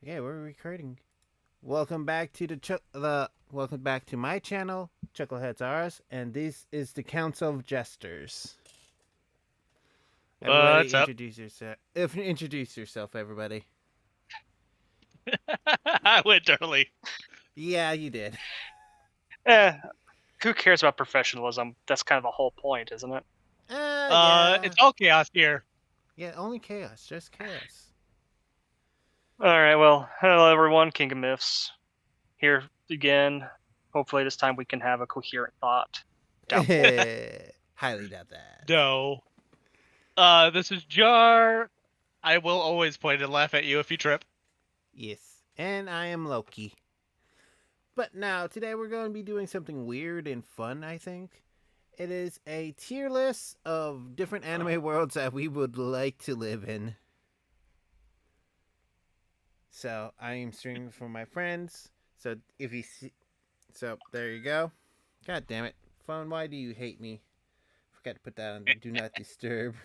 Yeah, we're recording. Welcome back to welcome back to my channel, Chuckleheads Ours, and this is the Counsel of Jesters. Everybody, What's up? introduce yourself. If you introduce yourself, everybody. I went early. Yeah, you did. Eh, who cares about professionalism? That's kind of the whole point, isn't it? Yeah, It's all chaos here. yeah. Only chaos, just chaos. Alright, well, hello everyone, King of Myths. Here again. Hopefully this time we can have a coherent thought. Highly doubt that. No. This is Jar. I will always point and laugh at you if you trip. Yes, and I am Loki. But now, today we're going to be doing something weird and fun, I think. It is a tier list of different anime worlds that we would like to live in. So, I am streaming for my friends. So, if you see. So, there you go. God damn it. Phone, why do you hate me? Forgot to put that on Do Not Disturb.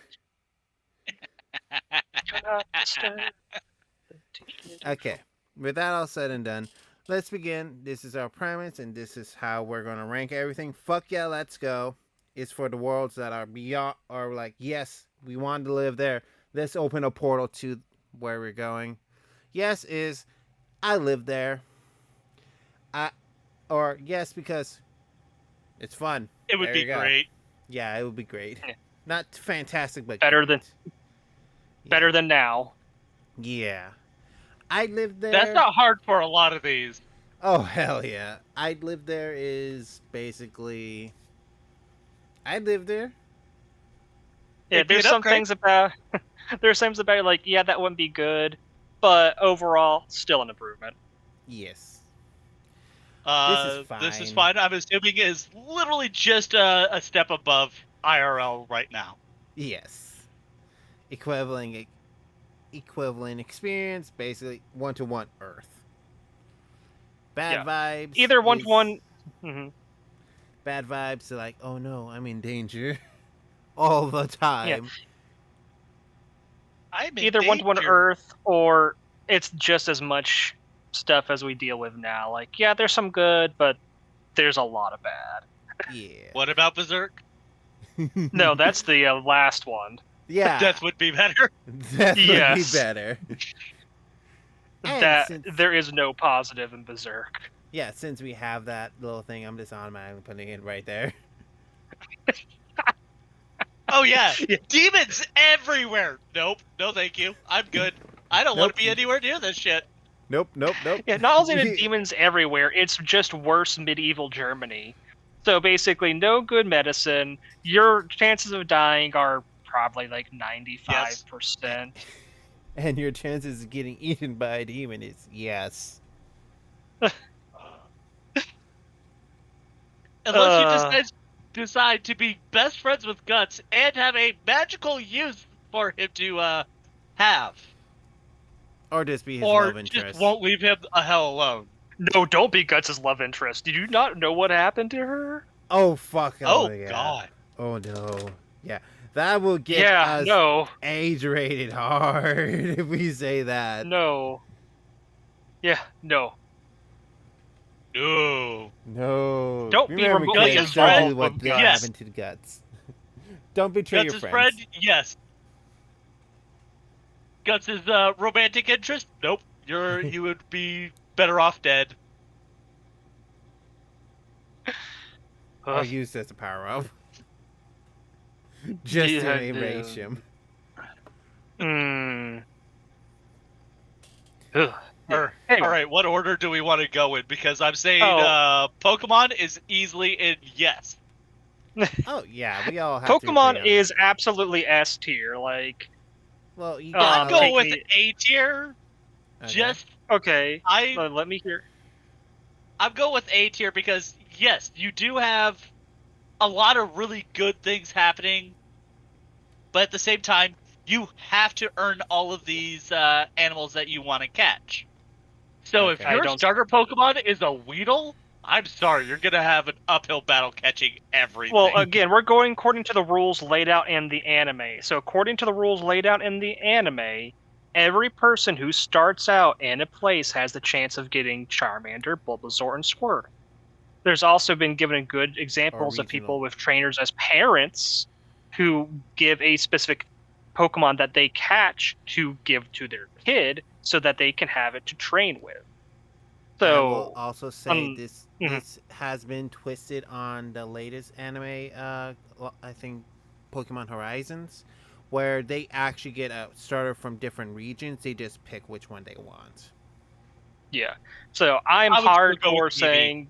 Okay, with that all said and done, let's begin. This is our premise, and this is how we're going to rank everything. Fuck yeah, let's go. It's for the worlds that are beyond, are like, yes, we want to live there. Let's open a portal to where we're going. Yes is, I live there. Or yes, because it's fun. It would There be you go. great. Yeah, it would be great. Yeah. Not fantastic, but Better great. Better than now. Yeah. I lived there. That's not hard for a lot of these. Oh, hell yeah. I live there is basically. I live there. Yeah, It'd be there's an some upgrade. things about there's things about it like, yeah, that wouldn't be good, but overall, still an improvement. Yes. This is fine. fine. I'm assuming it is literally just a step above IRL right now. Yes. Equivalent experience, basically 1-to-1 Earth. Bad vibes. Either 1-to-1. Mm-hmm. Bad vibes, so like, oh no, I'm in danger. All the time. I'm in Either 1-to-1 danger. Earth, or it's just as much stuff as we deal with now. Like, yeah, there's some good, but there's a lot of bad. Yeah. What about Berserk? No, that's the last one. Yeah. Death would be better. That would Yes. be better. And That since- there is no positive in Berserk. Yeah, since we have that little thing, I'm just automatically putting it right there. Oh yeah, demons everywhere. Nope, no thank you. I'm good. I don't want to be anywhere near this shit. Nope. Yeah, not only are demons everywhere, it's just worse medieval Germany. So basically, no good medicine. Your chances of dying are probably like 95%. And your chances of getting eaten by a demon is yes. Unless you decide to be best friends with Guts and have a magical use for him to have. Or just be his Or love interest. just won't leave him the hell alone. No, don't be Guts' love interest. Did you not know what happened to her? Oh, fuck. Oh, yeah. God. Oh, no. Yeah. That will get us no. age-rated hard if we say that. No. Yeah, no. No. No. Don't be Remember, remotely kids, involved don't do what with that Guts. happened to the Guts. Don't betray Guts' your friends. friend, yes. Guts' romantic interest, nope. You would be better off dead. I'll use this as a power-up. Just to erase him. Anyway. All right, what order do we want to go in? Because I'm saying Pokemon is easily in yes. Oh, yeah, we all have Pokemon to agree on is absolutely S tier. Like, Well, you I'd go take with me- A tier. Okay. Just okay, I'm let me hear. going with A tier because yes, you do have a lot of really good things happening, but at the same time, you have to earn all of these animals that you want to catch. So Okay. if your starter Pokemon is a Weedle, I'm sorry, you're gonna have an uphill battle catching everything. Well, again, we're going according to the rules laid out in the anime. So according to the rules laid out in the anime, every person who starts out in a place has the chance of getting Charmander, Bulbasaur, and Squirtle. There's also been given good examples of people with trainers as parents who give a specific Pokemon that they catch to give to their kid so that they can have it to train with. So I will also say this mhm. has been twisted on the latest anime. I think Pokemon Horizons, where they actually get a starter from different regions. They just pick which one they want. Yeah. So I'm I would still go hardcore with Eevee. saying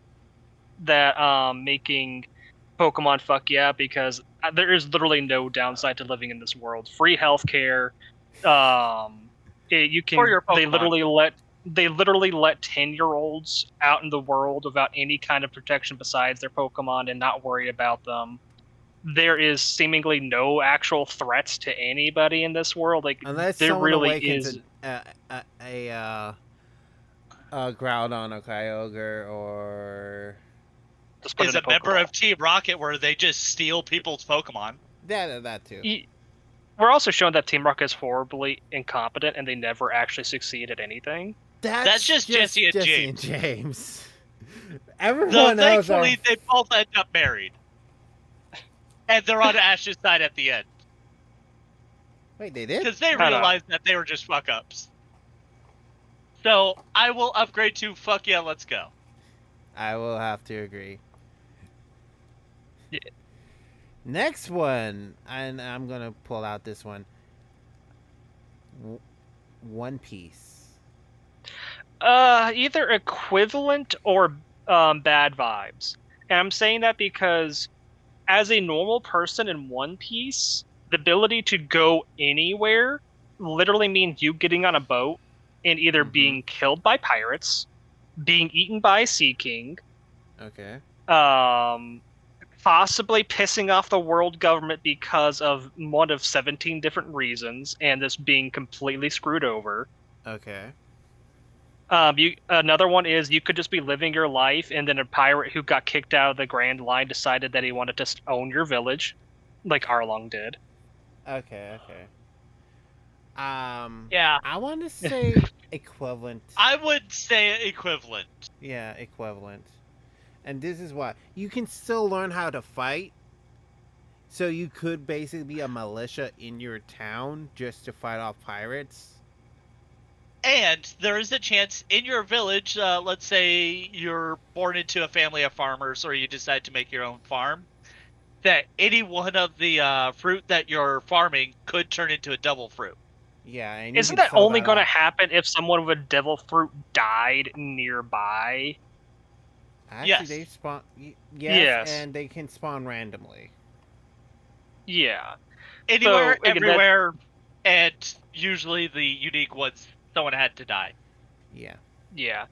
that making Pokemon fuck yeah, because there is literally no downside to living in this world. Free healthcare. You Or can. your They Pokemon. literally let 10-year-olds out in the world without any kind of protection besides their Pokemon and not worry about them. There is seemingly no actual threats to anybody in this world. Like Unless there someone really awakens is. a Groudon or Kyogre or Just put Is in a member Pokeball. of Team Rocket where they just steal people's Pokemon. that too. We're also shown that Team Rocket is horribly incompetent and they never actually succeed at anything. That's just Jesse and and James. Though Everyone else are. thankfully they both end up married. And they're on Ash's side at the end. Wait, they did? Because they realized that they were just fuck ups. So I will upgrade to fuck yeah, let's go. I will have to agree. Yeah. Next one, and I'm gonna pull out this one. One Piece. Either equivalent or bad vibes. And I'm saying that because as a normal person in One Piece, the ability to go anywhere literally means you getting on a boat and either being killed by pirates, being eaten by a sea king, Okay. possibly pissing off the world government because of one of 17 different reasons, and this being completely screwed over. Okay. Another one is you could just be living your life, and then a pirate who got kicked out of the Grand Line decided that he wanted to own your village, like Arlong did. Okay. Yeah. I want to say equivalent. I would say equivalent. Yeah, equivalent. And this is why you can still learn how to fight. So you could basically be a militia in your town just to fight off pirates. And there is a chance in your village, let's say you're born into a family of farmers or you decide to make your own farm, that any one of the fruit that you're farming could turn into a devil fruit. Yeah, and isn't that only going to happen if someone with a devil fruit died nearby? Actually, yes. They spawn. Yes, and they can spawn randomly. Yeah. Anywhere, so, everywhere, and usually the unique ones, someone had to die. Yeah. Yeah.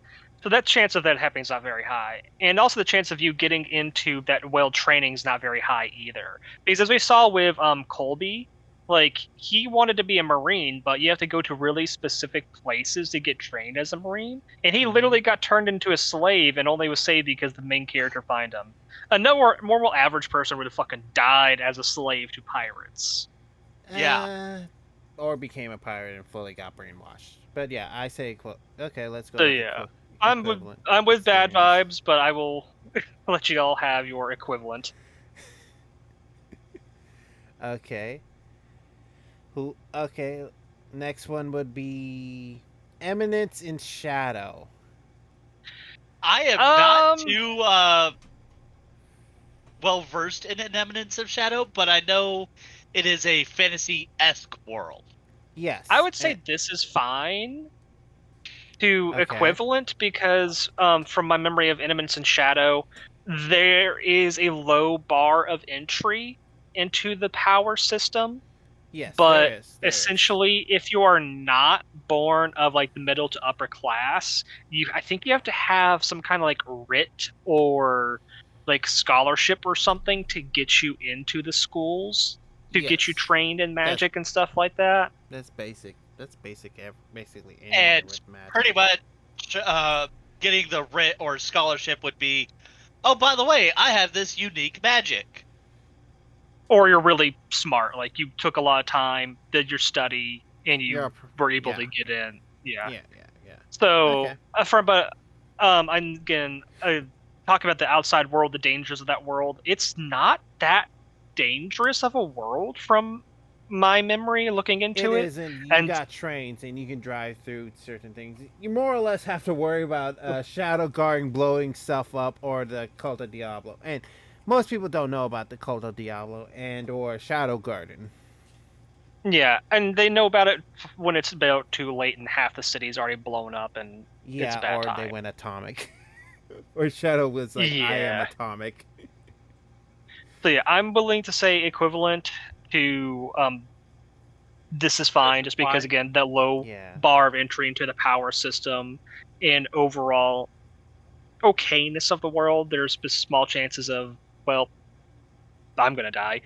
So that chance of that happening is not very high. And also the chance of you getting into that well training is not very high either. Because as we saw with Colby, like, he wanted to be a Marine, but you have to go to really specific places to get trained as a Marine. And he literally got turned into a slave and only was saved because the main character found him. A normal average person would have fucking died as a slave to pirates. Yeah. Or became a pirate and fully got brainwashed. But yeah, I say okay, let's go. So yeah. I'm with bad vibes, but I will let you all have your equivalent. Okay. Okay, next one would be Eminence in Shadow. I am not too well versed in an Eminence of Shadow, but I know it is a fantasy-esque world. Yes. I would say this is fine to equivalent because from my memory of Eminence in Shadow, there is a low bar of entry into the power system. Yes, but essentially, if you are not born of like the middle to upper class, I think you have to have some kind of like writ or like scholarship or something to get you into the schools, to get you trained in magic and stuff like that. That's basic. That's basically and with magic. Pretty much getting the writ or scholarship would be, oh, by the way, I have this unique magic. Or you're really smart, like you took a lot of time, did your study, and you were able to get in. Yeah. So Okay. again, talking about the outside world, the dangers of that world, it's not that dangerous of a world from my memory looking into it. Isn't. You And got trains and you can drive through certain things. You more or less have to worry about Shadow Garden blowing stuff up or the Cult of Diablo. And most people don't know about the Cult of Diablo and or Shadow Garden. yeah, and they know about it when it's about too late and half the city's already blown up and it's a bad or time. they went atomic. Or Shadow was like, Yeah. I am atomic. So yeah, I'm willing to say equivalent to this is fine, just because again, the low bar of entry into the power system and overall okayness of the world. There's small chances of, well, I'm gonna die.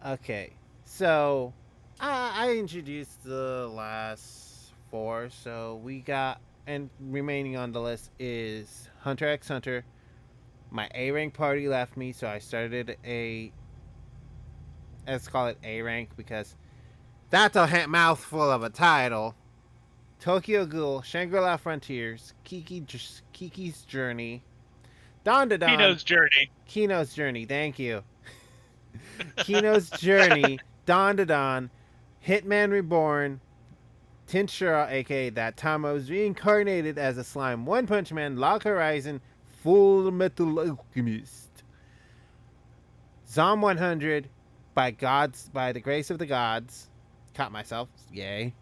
Okay, so I introduced the last 4, so we got, and remaining on the list is Hunter x Hunter. My A rank party left me, so I started let's call it A rank because that's a mouthful of a title. Tokyo Ghoul, Shangri-La Frontiers, Kiki's Journey, Dawn to Dawn, Kino's Journey. Thank you. Kino's Journey, Dawn to Dawn, Hitman Reborn, Tinshura, aka that time I was reincarnated as a slime, One Punch Man, Log Horizon, Full Metal Alchemist, Zom 100, by the grace of the gods, caught myself, yay.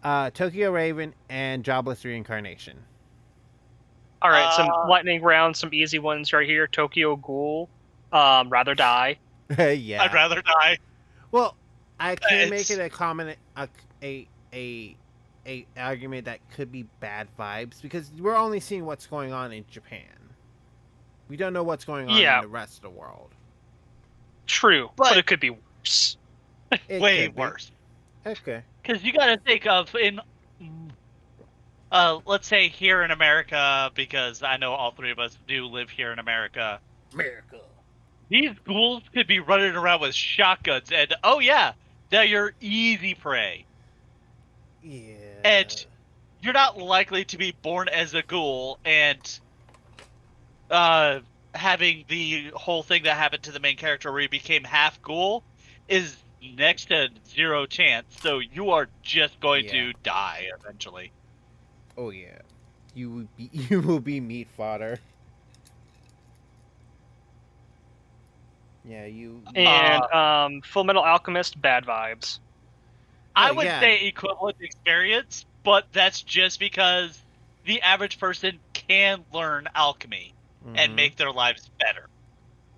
Tokyo Raven and Jobless Reincarnation. All right, some lightning round, some easy ones right here. Tokyo Ghoul, rather die. Yeah, I'd rather die. Well, I can make it a common a argument that could be bad vibes because we're only seeing what's going on in Japan. We don't know what's going on in the rest of the world. True, but it could be worse. Way worse. Okay. Because you got to think of let's say here in America, because I know all 3 of us do live here in America. These ghouls could be running around with shotguns, and oh yeah, they're your easy prey. Yeah. And you're not likely to be born as a ghoul and having the whole thing that happened to the main character where he became half ghoul is next to 0 chance. So you are just going to die eventually. Oh yeah, you will be meat fodder. Yeah, you. And Full Metal Alchemist, bad vibes. I would say equivalent experience, but that's just because the average person can learn alchemy and make their lives better.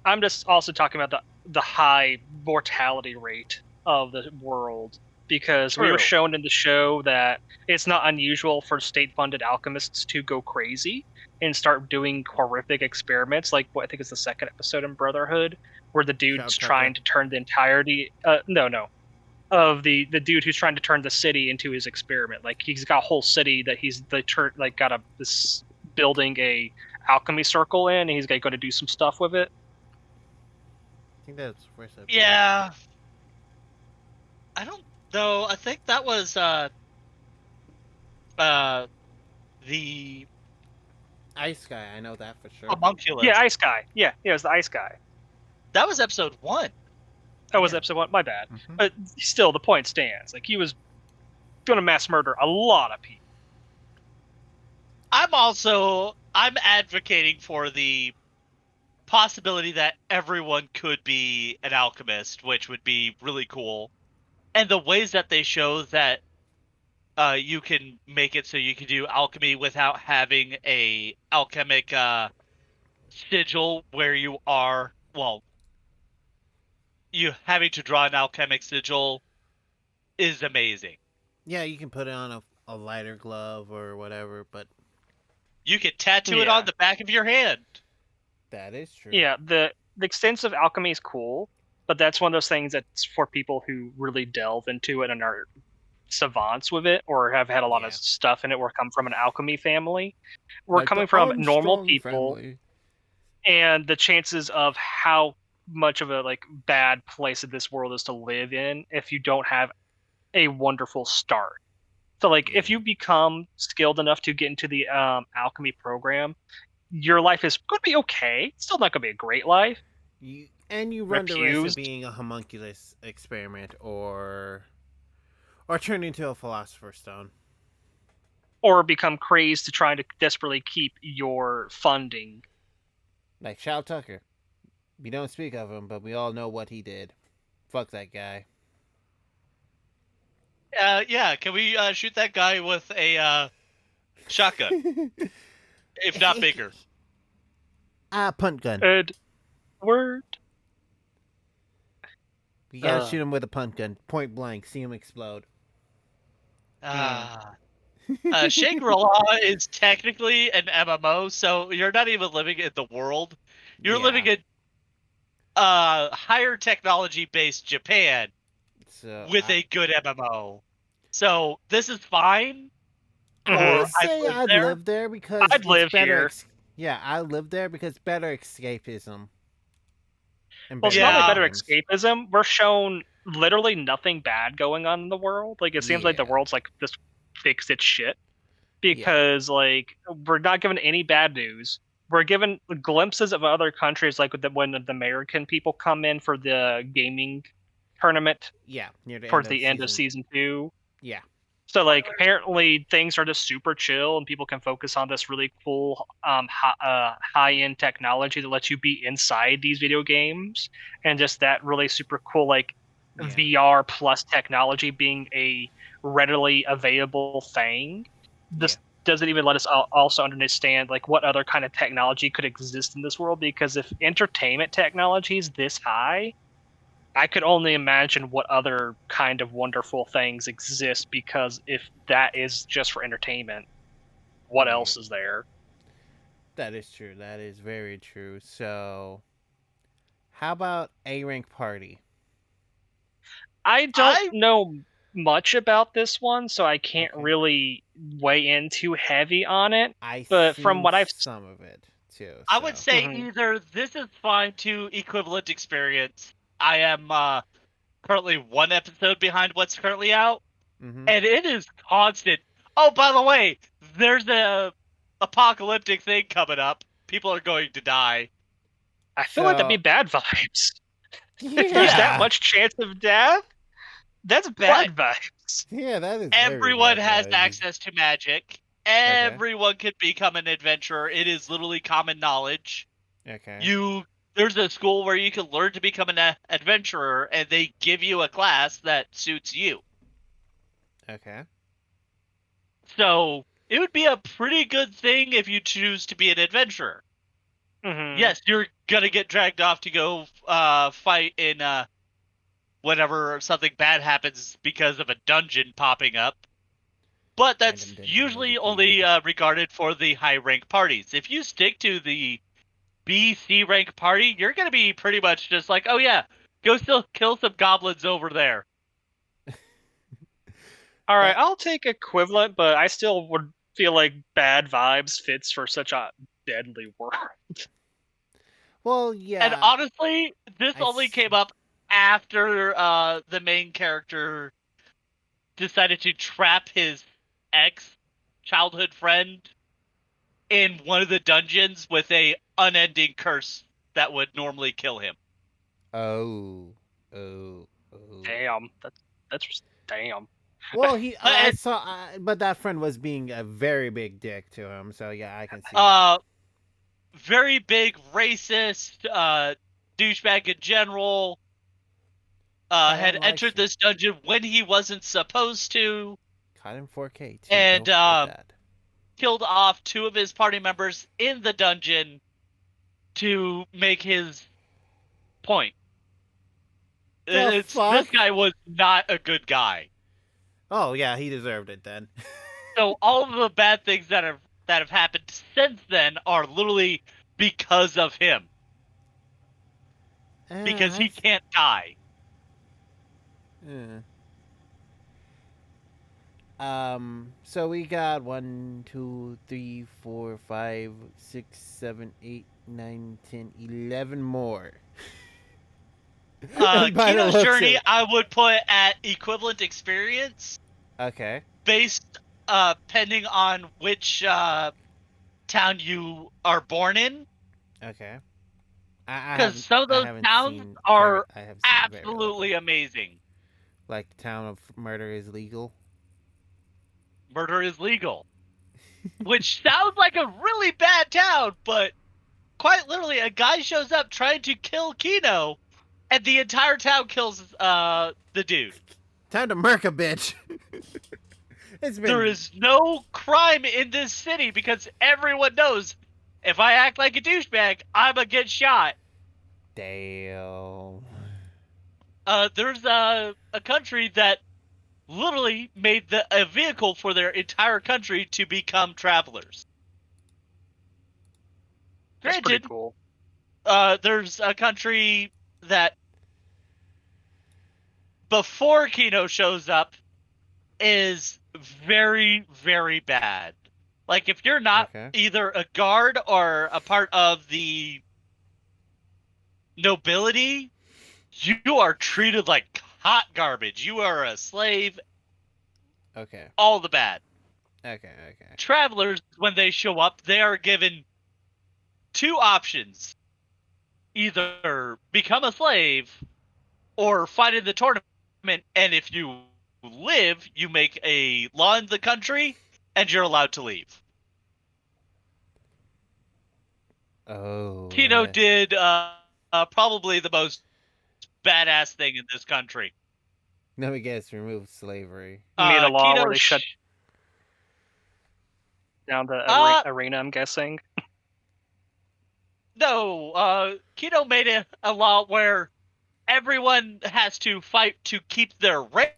I'm just also talking about the high mortality rate of the world, because we were shown in the show that it's not unusual for state-funded alchemists to go crazy and start doing horrific experiments, like what I think is the 2nd episode in Brotherhood, where the dude's trying to turn the entirety of the dude who's trying to turn the city into his experiment. Like, he's got a whole city that he's got this building a alchemy circle in, and he's going to do some stuff with it. I think that's first episode. Yeah. I don't know. I think that was the Ice Guy. I know that for sure. Homunculus. Yeah, Ice Guy. Yeah, it was the Ice Guy. That was episode 1. That was episode 1. My bad. But still, the point stands. Like, he was going to mass murder a lot of people. I'm advocating for the possibility that everyone could be an alchemist, which would be really cool. And the ways that they show that you can make it so you can do alchemy without having a alchemic sigil where you are, you having to draw an alchemic sigil is amazing. Yeah, you can put it on a lighter glove or whatever, but you can tattoo it on the back of your hand. That is true. Yeah, the extensive alchemy is cool, but that's one of those things that's for people who really delve into it and are savants with it, or have had a lot of stuff in it, or come from an alchemy family. We're coming from normal people, and the chances of how much of a like bad place that this world is to live in if you don't have a wonderful start. So like if Yeah. you become skilled enough to get into the alchemy program, your life is going to be okay. It's still not going to be a great life. You run the risk of Refused being a homunculus experiment or turn into a philosopher's stone. or become crazed to trying to desperately keep your funding. Like Shao Tucker. We don't speak of him, but we all know what he did. Fuck that guy. Yeah. Can we shoot that guy with a shotgun, if not bigger? Punt gun. Edward. You gotta shoot him with a punt gun, point blank. See him explode. Ah. Shangri-La is technically an MMO, so you're not even living in the world. You're living in higher technology-based Japan So with a good MMO. So this is fine. I Mhm. would say I'd live there because I'd it's live better. here. Yeah, I live there because better escapism. And Well, it's better not only Yeah. better times. escapism. We're shown literally nothing bad going on in the world. Like it seems like the Yeah. world's like just fixed its shit because like we're not given any bad news. We're given glimpses of other countries, like when the American people come in for the gaming tournament Yeah, near the towards end of the end of season. season 2. Yeah. So like apparently things are just super chill and people can focus on this really cool high-end technology that lets you be inside these video games, and just that really super cool like VR plus technology being a readily available thing. This doesn't even let us also understand like what other kind of technology could exist in this world, because if entertainment technology is this high, I could only imagine what other kind of wonderful things exist, because if that is just for entertainment, what else is there? That is true. That is very true. So, how about A rank party? I don't know much about this one, so I can't Okay. really weigh in too heavy on it. I But from seen what I've some of it too. I So. would say either this is fine to equivalent experience. I am currently one episode behind what's currently out, and it is constant. Oh, by the way, there's a apocalyptic thing coming up. People are going to die. I feel like that'd be bad vibes. Yeah. If there's that much chance of death, that's bad vibes. Yeah, that is. Everyone very has bad vibes. access to magic. Everyone can become an adventurer. It is literally common knowledge. Okay. There's a school where you can learn to become an adventurer, and they give you a class that suits you. Okay. So it would be a pretty good thing if you choose to be an adventurer. Mm-hmm. Yes, you're gonna get dragged off to go fight in whenever something bad happens because of a dungeon popping up. But that's usually only regarded for the high rank parties. If you stick to the B, C rank party, you're going to be pretty much just like, oh yeah, go still kill some goblins over there. All right, I'll take equivalent, but I still would feel like bad vibes fits for such a deadly world. Well, yeah. And honestly, this only came up after the main character decided to trap his ex-childhood friend in one of the dungeons with a unending curse that would normally kill him. Oh. Damn, that's damn. Well, I saw, but that friend was being a very big dick to him. So yeah, I can see. Very big racist, douchebag in general. Had entered this dungeon when he wasn't supposed to. Caught in 4K too. And killed off 2 of his party members in the dungeon to make his point. This guy was not a good guy. Oh yeah, he deserved it then. So all of the bad things that have happened since then are literally because of him. Because he can't die. So we got 1, 2, 3, 4, 5, 6, 7, 8, 9, 10, 11 more. By the Kino's looks journey, of- I would put at equivalent experience, Okay. based pending on which town you are born in. Okay. Because some of I those haven't towns seen are I have seen very absolutely little. amazing. Like the town of murder is legal. Murder is legal. Which sounds like a really bad town, but quite literally, a guy shows up trying to kill Kino, and the entire town kills the dude. Time to murk a bitch. It's been There is no crime in this city because everyone knows if I act like a douchebag, I'm gonna get shot. damn. There's a country that literally made a vehicle for their entire country to become travelers. That's pretty Granted, cool. there's a country that before Kino shows up is very, very bad. Like, if you're not Okay. either a guard or a part of the nobility, you are treated like hot garbage. You are a slave, Okay. all the bad. Okay. Travelers, when they show up, they are given two options. Either become a slave or fight in the tournament, and if you live, you make a law in the country, and you're allowed to leave. Oh. Kino did probably the most badass thing in this country. Let me guess. Remove slavery. Made a law Kino where they shut down the arena, I'm guessing. No, Kino made a law where everyone has to fight to keep their rank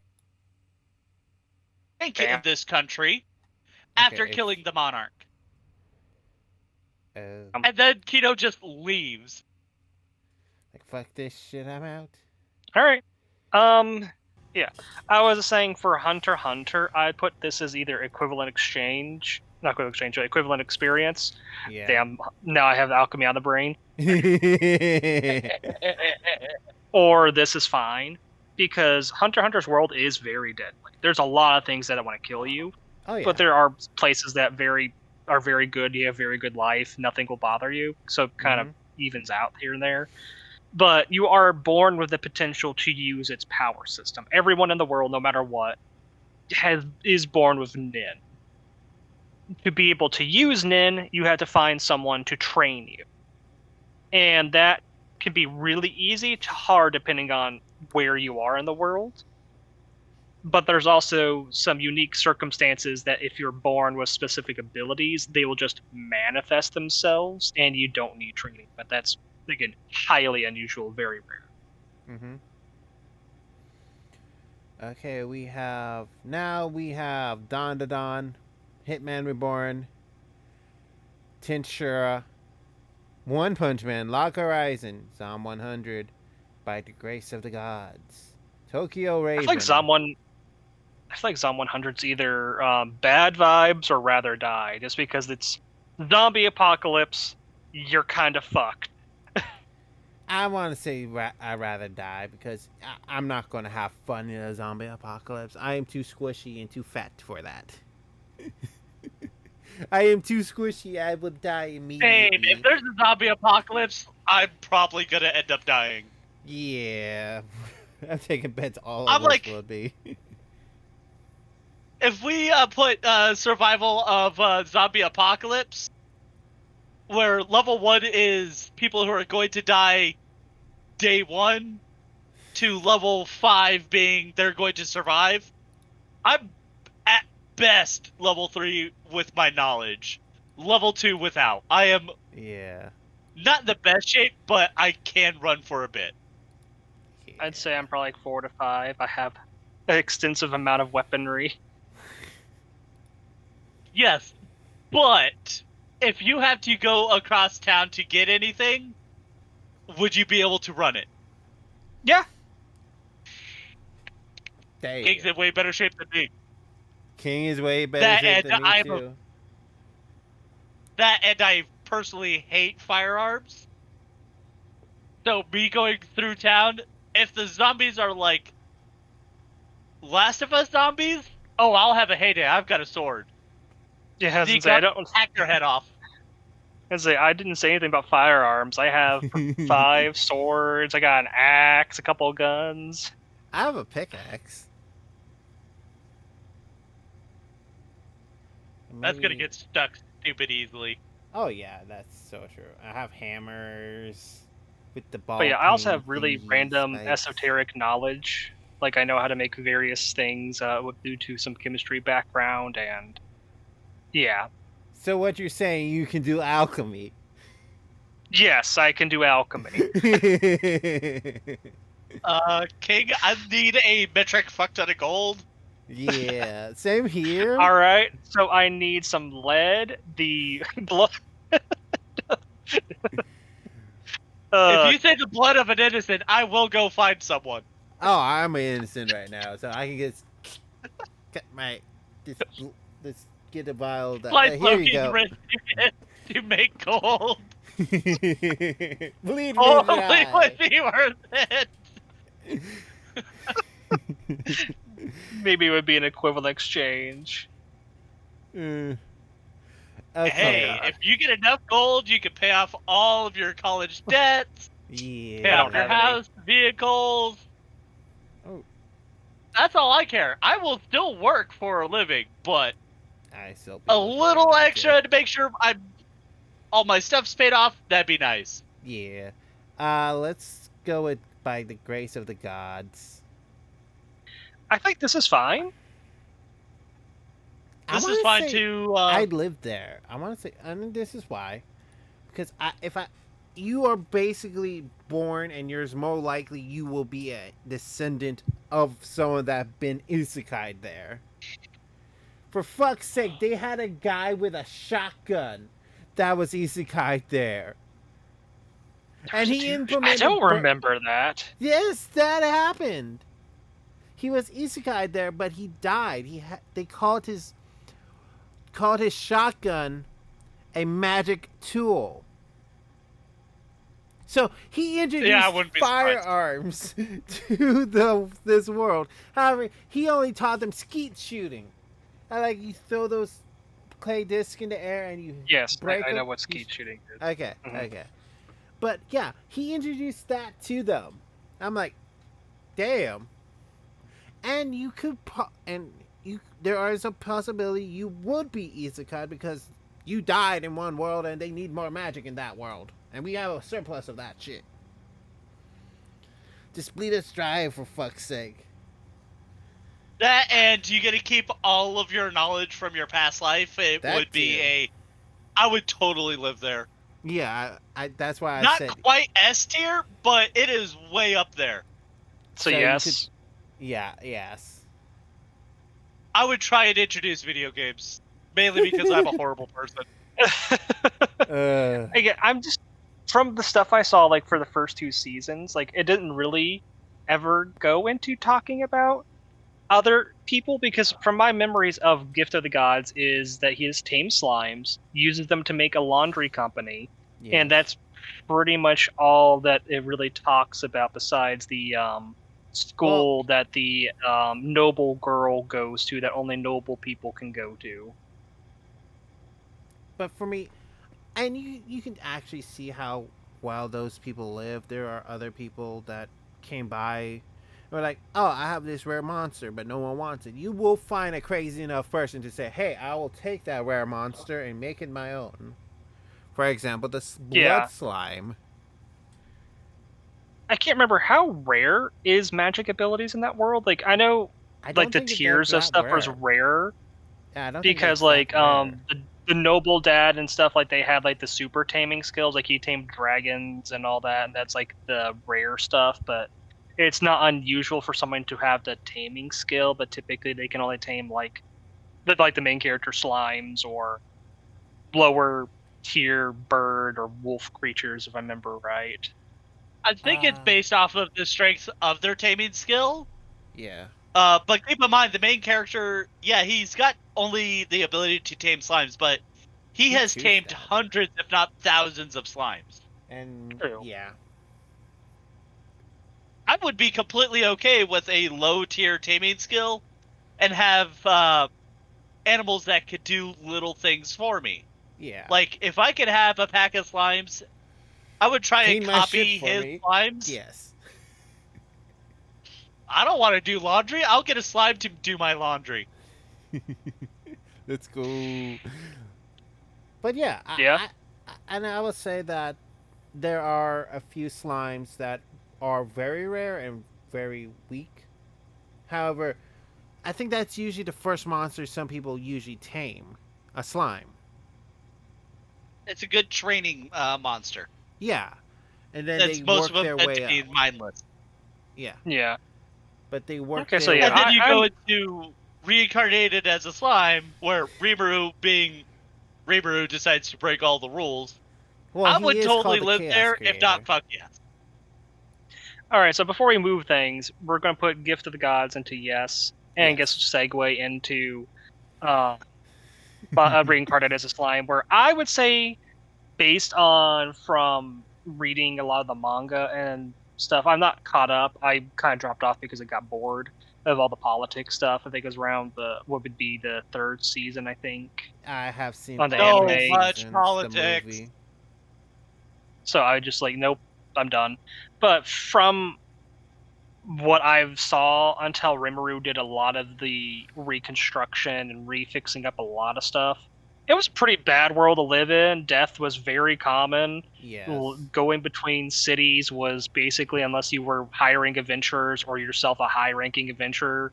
in this country after killing the monarch. And then Kino just leaves. Like, fuck this shit, I'm out. Alright. Yeah. I was saying for Hunter x Hunter, I'd put this as either equivalent exchange. Not equivalent exchange, but equivalent experience. Yeah. Damn, now I have alchemy on the brain. Or this is fine. Because Hunter x Hunter's world is very deadly. There's a lot of things that want to kill you. Oh, yeah. But there are places that are very good. You have very good life. Nothing will bother you. So it kind of evens out here and there. But you are born with the potential to use its power system. Everyone in the world, no matter what, is born with Nin. To be able to use Nin, you have to find someone to train you. And that can be really easy to hard depending on where you are in the world. But there's also some unique circumstances that if you're born with specific abilities, they will just manifest themselves and you don't need training. But that's, again, highly unusual, very rare. Okay, we have Dawn to Dawn, Hitman Reborn, Tensura, One Punch Man, Lock Horizon, Zom 100, By the Grace of the Gods, Tokyo Raven. I feel like Zom 100's either bad vibes or rather die, just because it's zombie apocalypse, you're kind of fucked. I want to say I'd rather die because I'm not going to have fun in a zombie apocalypse. I am too squishy and too fat for that. I am too squishy. I would die immediately. Same. If there's a zombie apocalypse, I'm probably gonna end up dying. Yeah. I'm taking bets all I'm of us like- will be. If we put survival of zombie apocalypse, where level 1 is people who are going to die day 1, to level 5 being they're going to survive, I'm at best level 3 with my knowledge. Level 2 without. I am Yeah. not in the best shape, but I can run for a bit. I'd say I'm probably like 4 to 5. I have an extensive amount of weaponry. Yes, but if you have to go across town to get anything, would you be able to run it? Yeah. Damn. King's in way better shape than me. King is way better That shape and than me I'm too. That and I personally hate firearms. So me going through town if the zombies are like Last of Us zombies, oh, I'll have a heyday. I've got a sword. Yeah, I was You gonna say, I got don't. hack your head off. I didn't say anything about firearms. I have 5 swords. I got an axe, a couple of guns. I have a pickaxe. That's gonna Maybe- get stuck stupid easily. Oh yeah, that's so true. I have hammers with the ball. But yeah, I also have really thingies, random spikes. esoteric knowledge. Like I know how to make various things due to some chemistry background, and yeah, So what you're saying, you can do alchemy? yes, I can do alchemy. King, I need a metric fuck ton of gold. Yeah, same here. All right, so I need some lead. The blood. If you say the blood of an innocent, I will go find someone. Oh, I'm innocent right now, so I can get my this get a vial. That Like here you Loki's go. wrist to make gold. Bleed me Holy dry. would be worth it. Maybe it would be an equivalent exchange. Okay. Hey, if you get enough gold, you can pay off all of your college debts, Yeah. pay off your have any. house, vehicles. Oh. That's all I care. I will still work for a living, but I still a little extra to make sure all my stuff's paid off, that'd be nice. Yeah. Let's go with by the grace of the gods. I think this is fine. I This is wanna fine say too. I lived there. I want to say, and this is why, because you are basically born, and you're more likely you will be a descendant of someone that been isekai there. For fuck's sake, they had a guy with a shotgun that was isekai there, and he I implemented. don't remember that. Yes, that happened. He was isekai there, but he died. They called his shotgun a magic tool. So he introduced Yeah, I wouldn't be surprised. firearms to this world. However, he only taught them skeet shooting. Like you throw those clay discs in the air and you Yes, break I know them. what skeet shooting is. Okay, Mhm. okay. But yeah, he introduced that to them. I'm like, damn. And you could there is a possibility you would be isekai because you died in one world and they need more magic in that world. And we have a surplus of that shit. Just bleed us dry, for fuck's sake. That, and you get to keep all of your knowledge from your past life. It That would be too. I would totally live there. Yeah, I that's why I Not said quite S tier, but it is way up there. So you yes, yes. I would try and introduce video games, mainly because I'm a horrible person. Again, I'm just from the stuff I saw, like for the first 2 seasons, like it didn't really ever go into talking about other people, because from my memories of Gift of the Gods is that he has tamed slimes, uses them to make a laundry company, Yeah. and that's pretty much all that it really talks about, besides the school that the noble girl goes to, that only noble people can go to. But for me, and you can actually see how while those people live, there are other people that came by. They're like, oh, I have this rare monster, but no one wants it. You will find a crazy enough person to say, hey, I will take that rare monster and make it my own. For example, the blood Yeah. slime. I can't remember how rare is magic abilities in that world. Like I know, I don't like the think it's tiers that of stuff was rare. rare Yeah, I don't think because it's that like rare. the noble dad and stuff, like they had like the super taming skills, like he tamed dragons and all that, and that's like the rare stuff. But it's not unusual for someone to have the taming skill, but typically they can only tame like the main character slimes or lower tier bird or wolf creatures, if I remember right. I think it's based off of the strength of their taming skill. Yeah. But keep in mind, the main character, yeah, he's got only the ability to tame slimes, but he has choose tamed that. hundreds, if not thousands, of slimes. And True. yeah. I would be completely okay with a low tier taming skill and have animals that could do little things for me. Yeah. Like if I could have a pack of slimes, I would try Clean and my shit copy for his me. slimes. Yes. I don't want to do laundry. I'll get a slime to do my laundry. Let's go. But yeah, Yeah. and I would say that there are a few slimes that are very rare and very weak. However, I think that's usually the first monster some people usually tame, a slime. It's a good training monster. Yeah, and then they Since most of work them their tend to way be up. mindless. Yeah, Yeah. but they work Okay, so their yeah, And way then you up. go into reincarnated as a slime, where Rimuru, being Rimuru, decides to break all the rules. Well, I he would is totally called the live Chaos there, if Creator. not fuck yes. All right, so before we move things, we're going to put Gift of the Gods into yes, and Yes. guess segue into reincarnated as a slime, where I would say, based on from reading a lot of the manga and stuff, I'm not caught up. I kind of dropped off because I got bored of all the politics stuff. I think it was around what would be the third season, I think. I have seen On the all anime. three So much seasons, politics. the movie. So I just like, nope, I'm done. But from what I've saw until Rimuru did a lot of the reconstruction and refixing up a lot of stuff, it was a pretty bad world to live in. Death was very common. Yes. Going between cities was basically, unless you were hiring adventurers or yourself a high-ranking adventurer,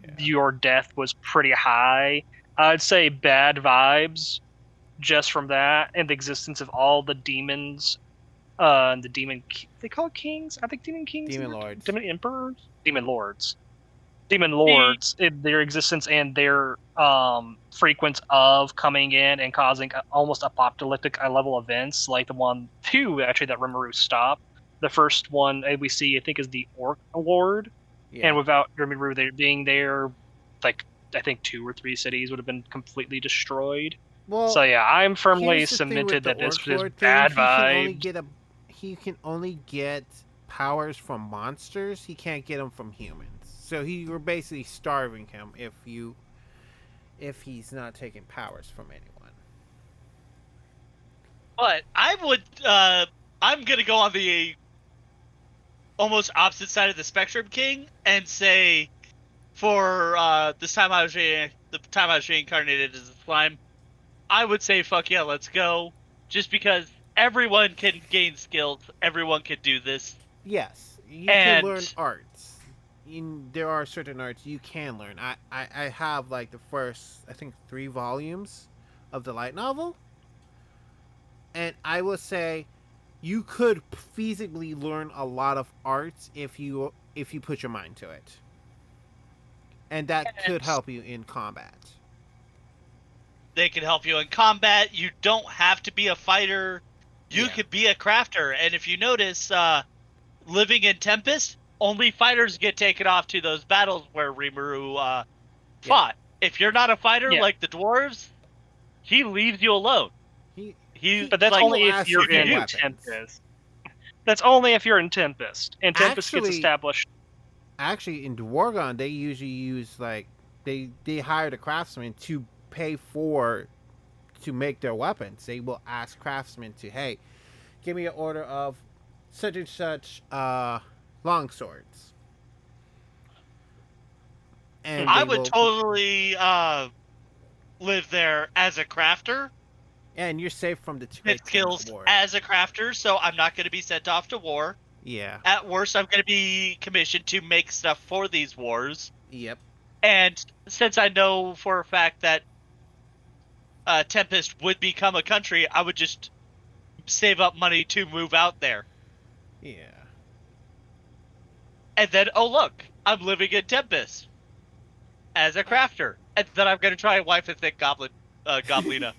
Yeah. your death was pretty high. I'd say bad vibes just from that, and the existence of all the demons, the they call it kings. I think demon kings, Demon Lords. demon emperors, demon lords. Their existence and their frequency of coming in and causing almost apocalyptic level events, like the two actually that Rimuru stopped. The first one we see, I think, is the Orc Lord, Yeah. and without Rimuru being there, like I think 2 or 3 cities would have been completely destroyed. Well, So yeah, I'm firmly here's the thing with cemented the that this Orc is Lord bad thing, vibes. he can only get powers from monsters. He can't get them from humans. So you're basically starving him if he's not taking powers from anyone. But I would, I'm gonna go on the almost opposite side of the spectrum, King, and say, for the time I was reincarnated as a slime, I would say fuck yeah, let's go. Just because everyone can gain skills, everyone can do this. Yes, you And- can learn arts. There are certain arts you can learn. I have like the first, I think, 3 volumes of the light novel, and I will say you could feasibly learn a lot of arts if you put your mind to it, and that could help you in combat. They can help you in combat. You don't have to be a fighter. You Yeah. could be a crafter. And if you notice, living in Tempest, only fighters get taken off to those battles where Rimuru fought. If you're not a fighter Yeah. like the dwarves, he leaves you alone. But that's like, only he'll if ask you're you for in weapons. Tempest. That's only if you're in Tempest, and Tempest gets Actually- established. Actually, in Dwargon, they usually use like they hire the craftsmen to pay to make their weapons. They will ask craftsmen to, hey, give me an order of such and such long swords. And I they would will- totally live there as a crafter. and you're safe from the Get Great skills War. as a crafter, so I'm not going to be sent off to war. Yeah. At worst, I'm going to be commissioned to make stuff for these wars. Yep. And since I know for a fact that Tempest would become a country, I would just save up money to move out there. Yeah. And then, oh look, I'm living in Tempest as a crafter. And then I'm going to try and wife a thick goblina.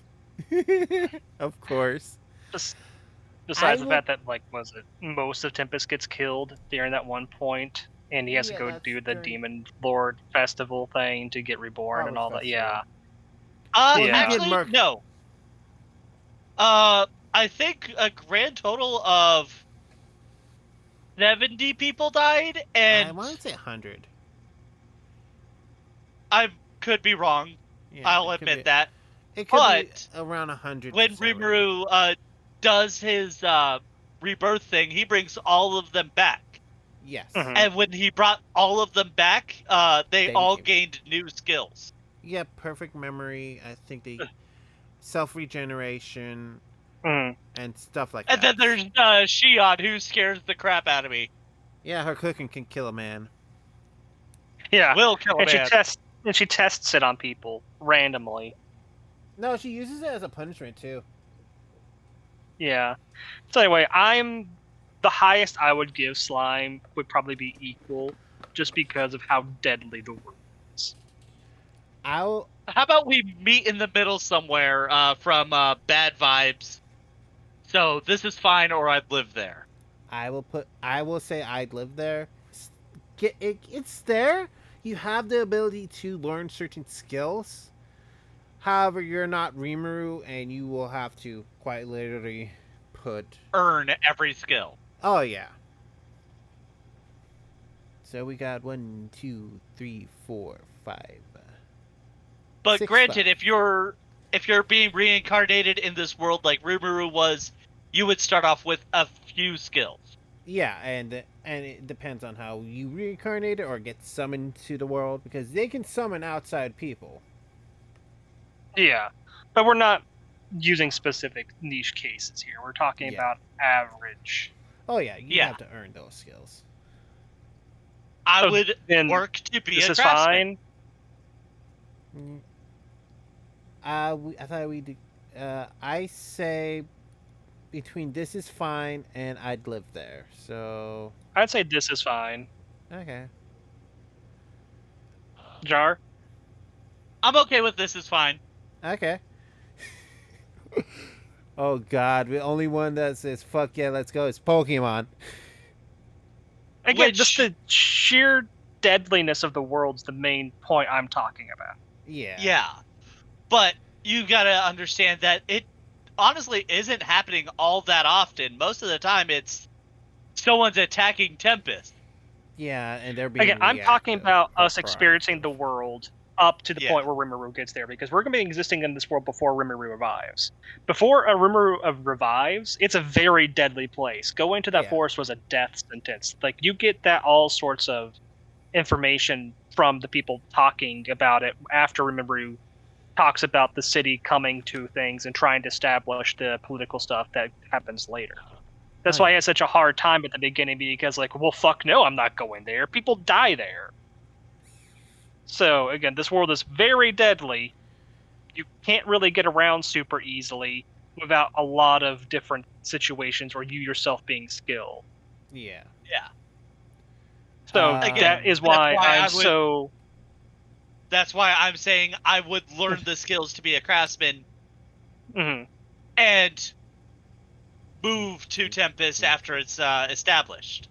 Of course. Besides the would- fact that, like, was it most of Tempest gets killed during that one point, and he has to Yeah, go that's do the during- Demon Lord festival thing to get reborn and all Harvest that. Yeah. Festival. Yeah. Actually, no. I think a grand total of 70 people died, I and want to say 100. I could be wrong. Yeah, I'll it could admit be. that. It could be But around 100 to when 70. Rimuru does his rebirth thing, he brings all of them back. Yes. Mhm. And when he brought all of them back, they They all became- gained new skills. Yeah, perfect memory. I think they self regeneration Mhm. and stuff like And that. then there's Shion, who scares the crap out of me. Yeah, her cooking can kill a man. Yeah, Will kill a and man. she tests it on people randomly. No, she uses it as a punishment too. Yeah. So anyway, the highest I would give slime would probably be equal, just because of how deadly the world is. I'll How about we meet in the middle somewhere from Bad Vibes? So this is fine, or I'd live there. I will say I'd live there. It's there. You have the ability to learn certain skills. However, you're not Rimuru, and you will have to quite literally put. Earn every skill. Oh yeah. So we got 1, 2, 3, 4, 5. But 6 granted, left. if you're being reincarnated in this world like Rimuru was, you would start off with a few skills. Yeah, and it depends on how you reincarnate it or get summoned to the world, because they can summon outside people. Yeah, but we're not using specific niche cases here. We're talking Yeah. about average. Oh yeah, you Yeah. have to earn those skills. I So would then work to be This a is craftsman. fine. I thought we did. I say between this is fine and I'd live there. So I'd say this is fine. okay. Jar? I'm okay with this is fine. Okay. Oh God, the only one that says "fuck yeah, let's go" is Pokemon. Again, just the sheer deadliness of the world's the main point I'm talking about. Yeah. Yeah. But you gotta understand that it honestly isn't happening all that often. Most of the time it's someone's attacking Tempest. Yeah, and they're being. Again, I'm talking reactive about or us experiencing the proactive. world up to the Yeah. point where Rimuru gets there, because we're going to be existing in this world before Rimuru revives. Before a Rimuru revives, it's a very deadly place. Going to that Yeah. forest was a death sentence. Like, you get that all sorts of information from the people talking about it after Rimuru talks about the city coming to things and trying to establish the political stuff that happens later. That's Oh, why I yeah. had such a hard time at the beginning, because, like, well, fuck no, I'm not going there. People die there. So, again, this world is very deadly. You can't really get around super easily without a lot of different situations or you yourself being skilled. Yeah. Yeah. So, Again, that is that's why why I'm I would- so... That's why I'm saying I would learn the skills to be a craftsman Mhm. and move to Tempest after it's established.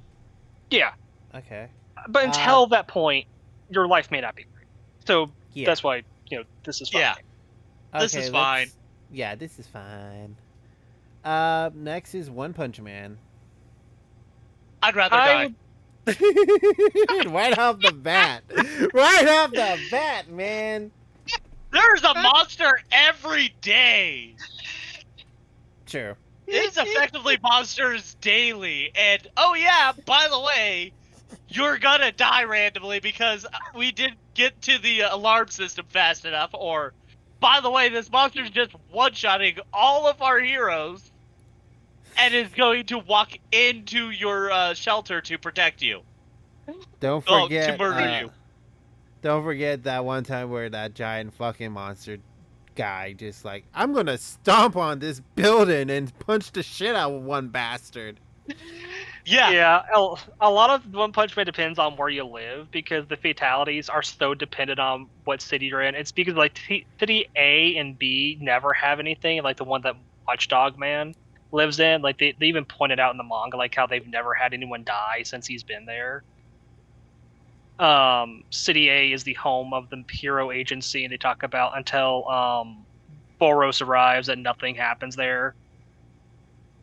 Yeah. Okay. But until that point, your life may not be great. So, Yeah. that's why, this is fine. Yeah. This is fine. Yeah, this is fine. Next is One Punch Man. I'd rather I die. would- Right off the bat. Right off the bat, man. There's a monster every day. Sure. It's effectively monsters daily. And oh yeah, by the way, you're gonna die randomly because we didn't get to the alarm system fast enough. Or, by the way, this monster's just one-shotting all of our heroes and is going to walk into your shelter to protect you. Don't Oh, forget. to murder you. Don't forget that one time where that giant fucking monster guy just like, I'm gonna stomp on this building and punch the shit out of one bastard. Yeah. Yeah, a lot of One Punch Man depends on where you live, because the fatalities are so dependent on what city you're in. It's because, like, city A and B never have anything, like the one that Watchdog Man lives in. Like, they even pointed out in the manga, like, how they've never had anyone die since he's been there. City A is the home of the hero agency, and they talk about until Boros arrives that nothing happens there.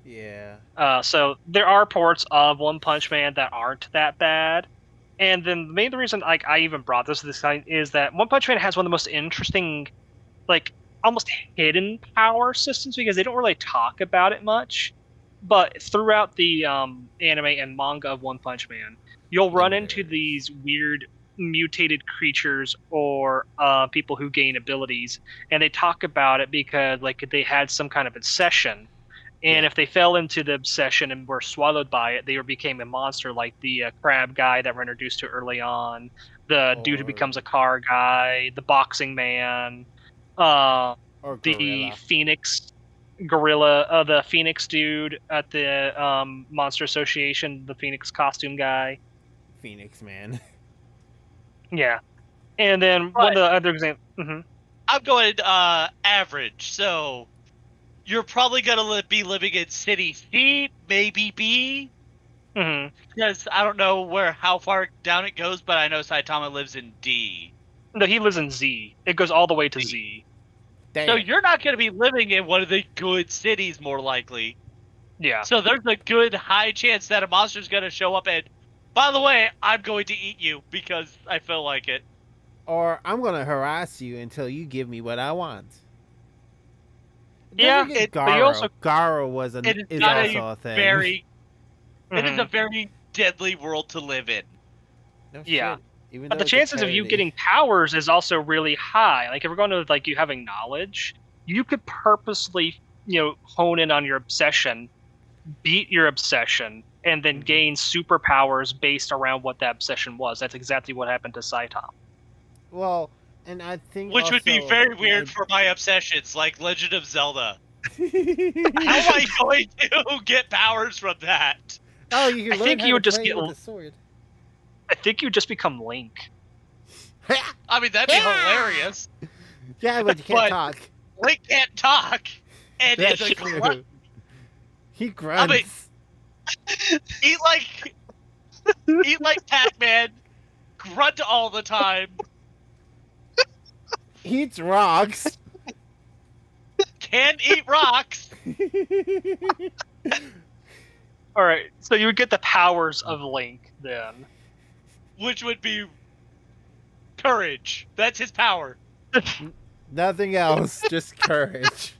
Yeah. So there are ports of One Punch Man that aren't that bad. And then the main reason I even brought this time is that One Punch Man has one of the most interesting, like almost hidden power systems because they don't really talk about it much. But throughout the anime and manga of One Punch Man, you'll run into Limited. these weird mutated creatures or people who gain abilities, and they talk about it because like they had some kind of obsession, and Yeah. if they fell into the obsession and were swallowed by it, they became a monster, like the crab guy that we're introduced to early on, the dude who Or becomes a car guy, the boxing man, uh, or the gorilla. Phoenix gorilla, the Phoenix dude at the Monster Association, the Phoenix costume guy. Phoenix man. Yeah, and then one of But the other examples. I'm going average. So you're probably gonna be living in City C, maybe B. Because I don't know how far down it goes, but I know Saitama lives in D. No, he lives in Z. It goes all the way to D. Z. So Damn. you're not going to be living in one of the good cities, more likely. Yeah. So there's a good high chance that a monster's going to show up and, by the way, I'm going to eat you because I feel like it. Or I'm gonna harass you until you give me what I want. Don't Yeah, forget but you also Garo was It is is not also a thing. very. It is a Mhm. very deadly world to live in. No Yeah. shit. Even But though the it's a chances of you parody. getting powers is also really high. Like if we're going to like you having knowledge, you could purposely, hone in on your obsession, beat your obsession, and then gain superpowers based around what that obsession was. That's exactly what happened to Saitama. Well, and I think Which would be also very weird for my obsessions, like Legend of Zelda. How am oh, I going to get powers from that? you I can learn think how you to would just play get. with a sword. I think you would just become Link. I mean, that'd be hilarious. Yeah, but you can't But talk. Link can't talk, and That's is a true. glut. He grunts. Eat like Pac-Man, grunt all the time, Eats rocks. can eat rocks. All right, so you would get the powers of Link then. Which would be courage. That's his power. Nothing else, just courage.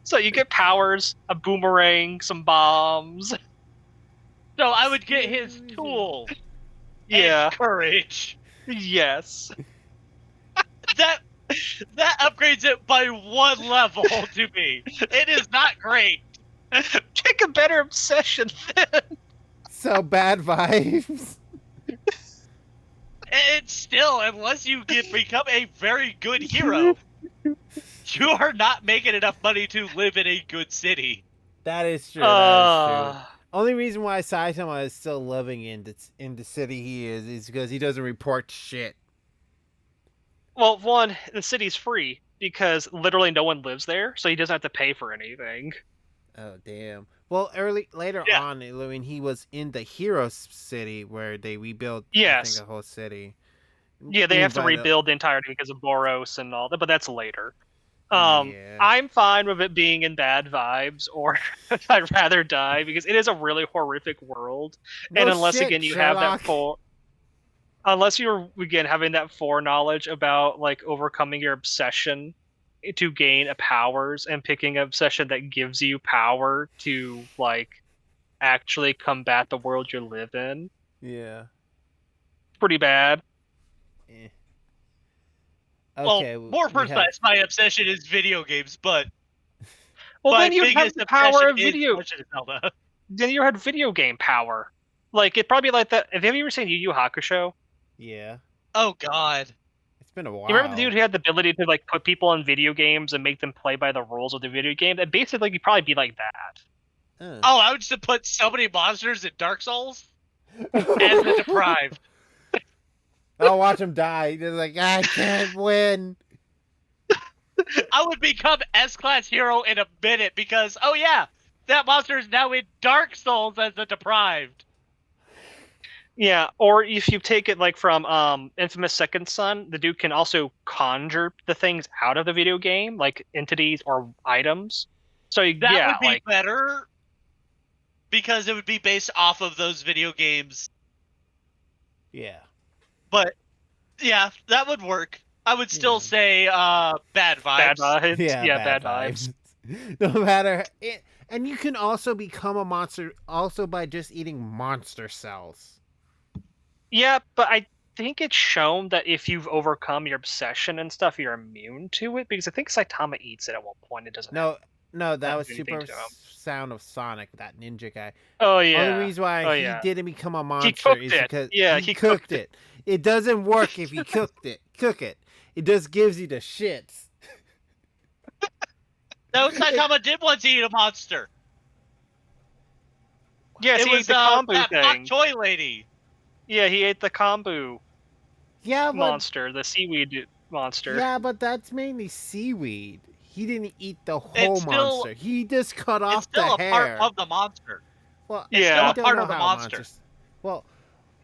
So you get powers, a boomerang, some bombs. So I would get his tool. Yeah. And courage. Yes. That upgrades it by one level to me. It is not great. Pick a better obsession then. So bad vibes. It's still, unless you become a very good hero, you are not making enough money to live in a good city. That is true. That is true. Only reason why Saitama is still living in the city he is because he doesn't report shit. Well, one, the city's free because literally no one lives there, so he doesn't have to pay for anything. Oh damn. Well, later on, I mean, he was in the hero city where they rebuilt. I think the whole city. Yeah, they have to rebuild the entirety because of Boros and all that, but that's later. Yeah. I'm fine with it being in bad vibes, or I'd rather die because it is a really horrific world. No and unless shit, again you Sherlock. have that unless you're again having that foreknowledge about like overcoming your obsession to gain a powers and picking an obsession that gives you power to like actually combat the world you live in. Yeah. Pretty bad. Eh. Okay, well, more precise, my obsession is video games, but then you have the power of video. Then you had video game power. Like it'd probably be like that. Have you ever seen Yu Yu Hakusho? Yeah. Oh God. It's been a while. You remember the dude who had the ability to like put people in video games and make them play by the rules of the video game? That basically you'd probably be like that. Oh, I would just put so many monsters in Dark Souls as the deprived. I'll watch him die. They're like, I can't win. I would become S-class hero in a minute because, oh yeah, that monster is now in Dark Souls as the deprived. Yeah, or if you take it like from Infamous Second Son, the dude can also conjure the things out of the video game, like entities or items. So That would be like better because it would be based off of those video games. Yeah. But yeah, that would work. I would still say bad vibes. bad vibes. Yeah, bad vibes. No matter it, and you can also become a monster also by just eating monster cells. Yeah, but I think it's shown that if you've overcome your obsession and stuff, you're immune to it. Because I think Saitama eats it at one point. It doesn't. No, that have was anything Super to him. Sound of Sonic, that ninja guy. Oh yeah. Only reason why he didn't become a monster cooked is it. because He cooked it. It doesn't work if you cook it. It just gives you the shits. No, Saitama did once eat a monster. Yes, it he was ate the kombu that thing. Pak Choi lady. Yeah, he ate the kombu monster, the seaweed monster. Yeah, but that's mainly seaweed. He didn't eat the whole monster. He just cut off the hair. It's still a part of the monster. Well, it's still a part of the monster. Well,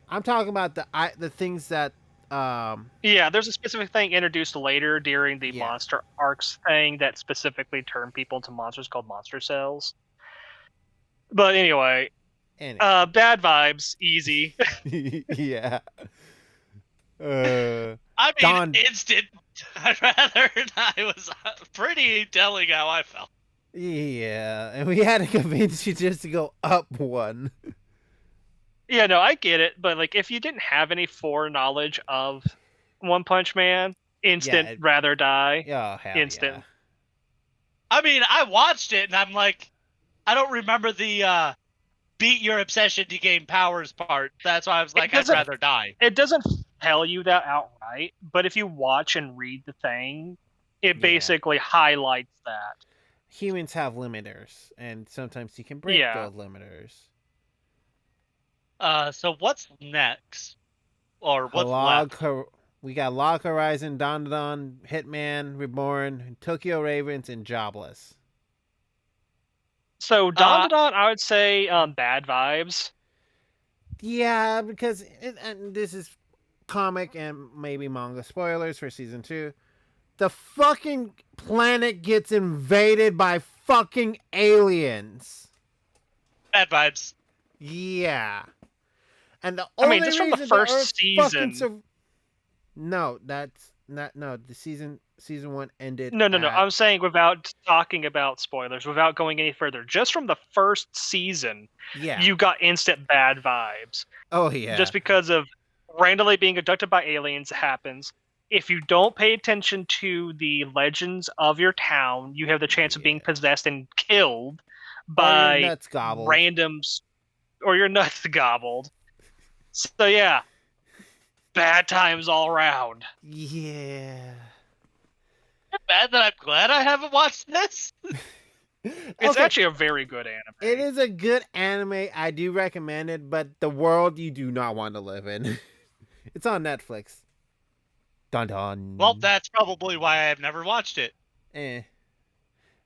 I'm talking about the things that. Yeah, there's a specific thing introduced later during the monster arcs thing that specifically turned people into monsters called monster cells. But anyway. Bad vibes, easy. Yeah. I mean, instant. I'd rather not. It was pretty telling how I felt. Yeah, and we had to convince you just to go up one. Yeah, no, I get it, but like if you didn't have any foreknowledge of One Punch Man, instant rather die. Oh, hell instant. Yeah. I mean, I watched it and I'm like, I don't remember the beat your obsession to gain powers part. That's why I was like, I'd rather die. It doesn't tell you that outright, but if you watch and read the thing, it basically highlights that. Humans have limiters, and sometimes you can break those limiters. So what's next? Or what's left? We got Log Horizon, Dandadan, Hitman Reborn, Tokyo Ravens, and Jobless. So Dandadan, I would say bad vibes. Yeah, because and this is comic and maybe manga spoilers for season 2. The fucking planet gets invaded by fucking aliens. Bad vibes. Yeah. And the only just from the reason first season. No, that's not. No, the season 1 ended. No. I'm saying without talking about spoilers, without going any further, just from the first season, you got instant bad vibes. Oh yeah. Just because of randomly being abducted by aliens happens. If you don't pay attention to the legends of your town, you have the chance of being possessed and killed by randoms, or your nuts gobbled. So yeah, bad times all around. Yeah. Bad that I'm glad I haven't watched this. It's actually a very good anime. It is a good anime. I do recommend it, but the world you do not want to live in. It's on Netflix. Dun dun. Well, that's probably why I've never watched it.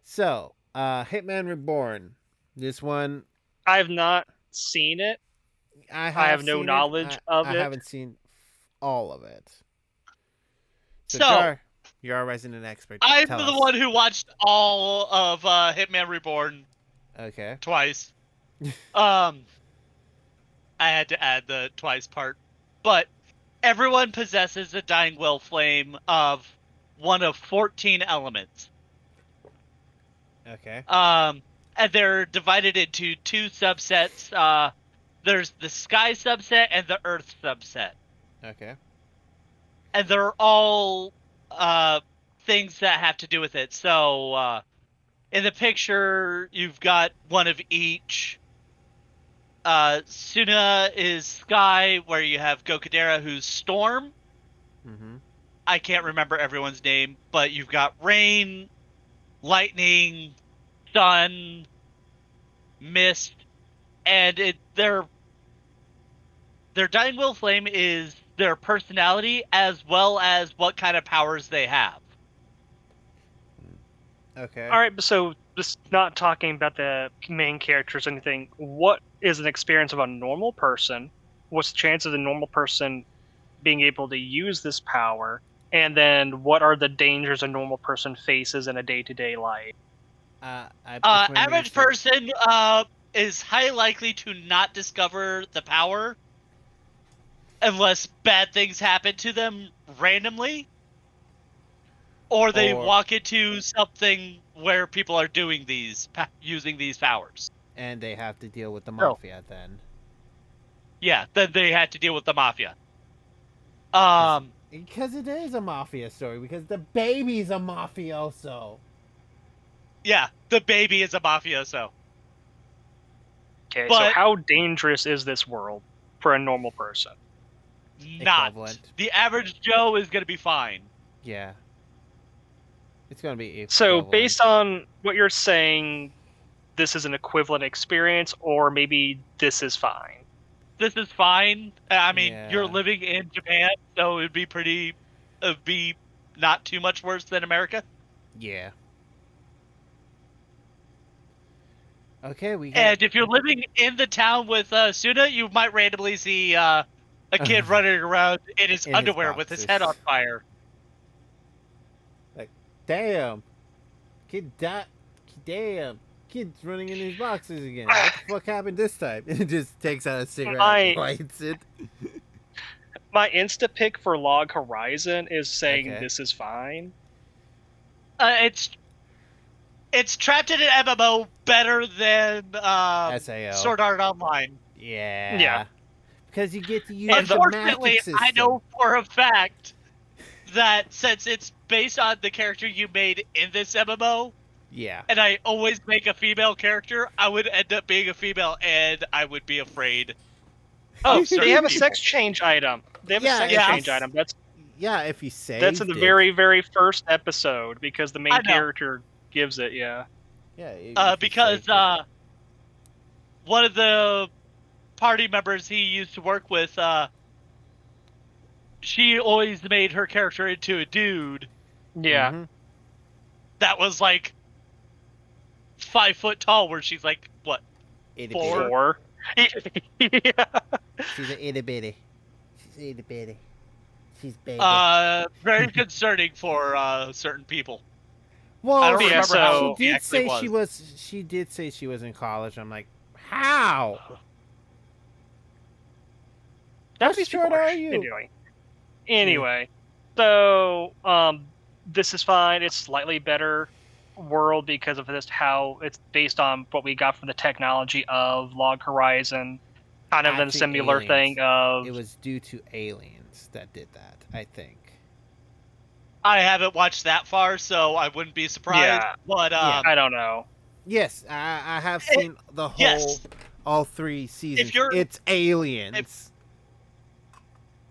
So, Hitman Reborn. This one, I have not seen it. I have no knowledge of it. I haven't seen all of it. So you're our resident expert. I'm the one who watched all of Hitman Reborn. Okay. Twice. I had to add the twice part, but everyone possesses a dying will flame of one of 14 elements. Okay. And they're divided into 2 subsets. There's the sky subset and the earth subset. Okay. And they're all things that have to do with it. So in the picture, you've got one of each. Suna is sky, where you have Gokudera, who's storm. Mm-hmm. I can't remember everyone's name, but you've got rain, lightning, sun, mist, and their dying will flame is their personality as well as what kind of powers they have. Okay. All right, so just not talking about the main characters or anything, what is an experience of a normal person? What's the chance of the normal person being able to use this power? And then what are the dangers a normal person faces in a day-to-day life? I prefer Average Mr. person is highly likely to not discover the power unless bad things happen to them randomly, or they Or- walk into something where people are doing using these powers. and they have to deal with the No. mafia then. Yeah, then they had to deal with the mafia. Because it is a mafia story. Because the baby's a mafioso. Yeah, the baby is a mafioso. Okay, so But- how dangerous is this world for a normal person? Not. Equivalent. The average Joe is going to be fine. Yeah. It's gonna be equivalent. So based on what you're saying, this is an equivalent experience, or maybe this is fine. This is fine. I mean, Yeah. you're living in Japan, so it'd be not too much worse than America. Yeah. Okay, we got... And if you're living in the town with Suna, you might randomly see a kid running around in his In his underwear with his head on boxers. fire. Damn. Damn. Kid's running in his boxes again. What the fuck happened this time? It just takes out a cigarette and lights it. My insta pick for Log Horizon is saying Okay. this is fine. It's trapped in an MMO better than SAO. Sword Art Online. Yeah. Yeah. Because you get to use the Unfortunately, magic system. I know for a fact that since it's based on the character you made in this MMO, Yeah. and I always make a female character, I would end up being a female, and I would be afraid. Oh, of they certain have a people. sex change item. They have a sex yeah. change item. Yeah, if you say That's in the very, very first episode because the I main know. character gives it. Yeah. Yeah. if you Because saved it. one of the party members he used to work with, she always made her character into a dude Yeah. Mhm. that was like 5 foot tall, where she's like, what? Itty Four. bitty. 4. Yeah. She's an itty bitty. She's itty bitty. She's baby. Very concerning for certain people. well, I don't Yeah, remember how so- she he did actually say was. she did say she was in college. I'm like, how? How These short people are you? Anyway, so this is fine. It's slightly better world because of this how it's based on what we got from the technology of Log Horizon, kind of a Actually, similar aliens. thing of It was due to aliens that did that, I think. I haven't watched that far, so I wouldn't be surprised. Yeah. But Yeah. I don't know. Yes, I have seen the whole, yes. all 3 seasons. you're- It's aliens.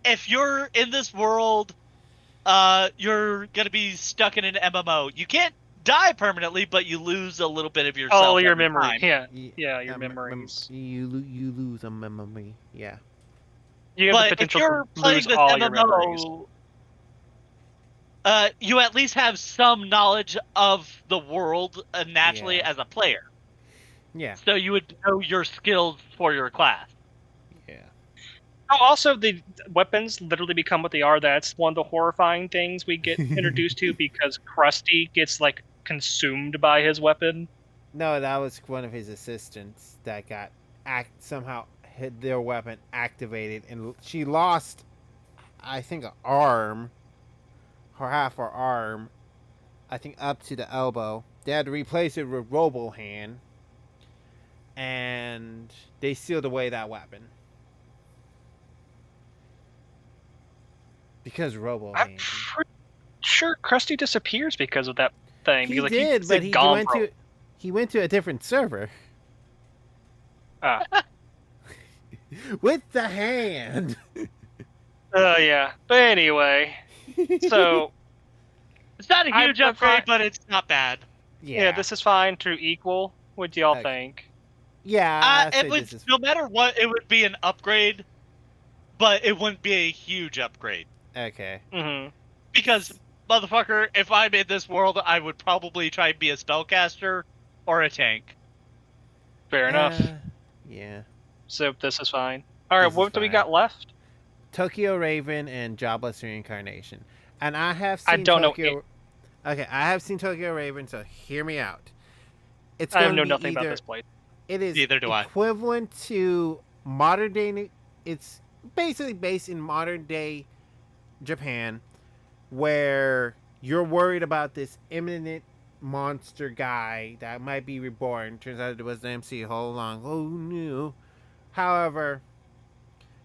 if you're in this world, you're gonna be stuck in an MMO. You can't die permanently, but you lose a little bit of yourself. All your every memory. time. Yeah. Y- Yeah, your mem- memories. You lose a memory. Yeah. You have But the if potential you're to playing lose this all your memories. MMO, you at least have some knowledge of the world naturally Yeah. as a player. Yeah. So you would know your skills for your class. Yeah. Oh, also, the weapons literally become what they are. That's one of the horrifying things we get introduced to because Krusty gets like consumed by his weapon. No, that was one of his assistants that got somehow had their weapon activated, and she lost, I think, an arm, or half her arm, I think up to the elbow. They had to replace it with Robo Hand, and they sealed away that weapon because Robo I'm Hand. pretty sure Krusty disappears because of that thing. He because, like, did, he's but like he gone went for- to he went to a different server Ah. with the hand. Yeah. But anyway, so It's not a I huge prefer- upgrade, but it's not bad. yeah, this is fine to equal. What do y'all Okay. think? Yeah, I'd say It would, this is no matter what, it would be an upgrade, but it wouldn't be a huge upgrade. okay. Hmm. Because, motherfucker, if I'm in this world, I would probably try and be a spellcaster or a tank. Fair enough. Yeah. So this is fine. All right, This is what do we fine. got left? Tokyo Raven and Jobless Reincarnation. And I have seen I don't know Tokyo... Okay, I have seen Tokyo Raven, so hear me out. It's I going to know be nothing about either this place. it is Neither do I. equivalent to modern day. It's basically based in modern day Japan, where you're worried about this imminent monster guy that might be reborn. Turns out it was the MC all along. Oh no! However,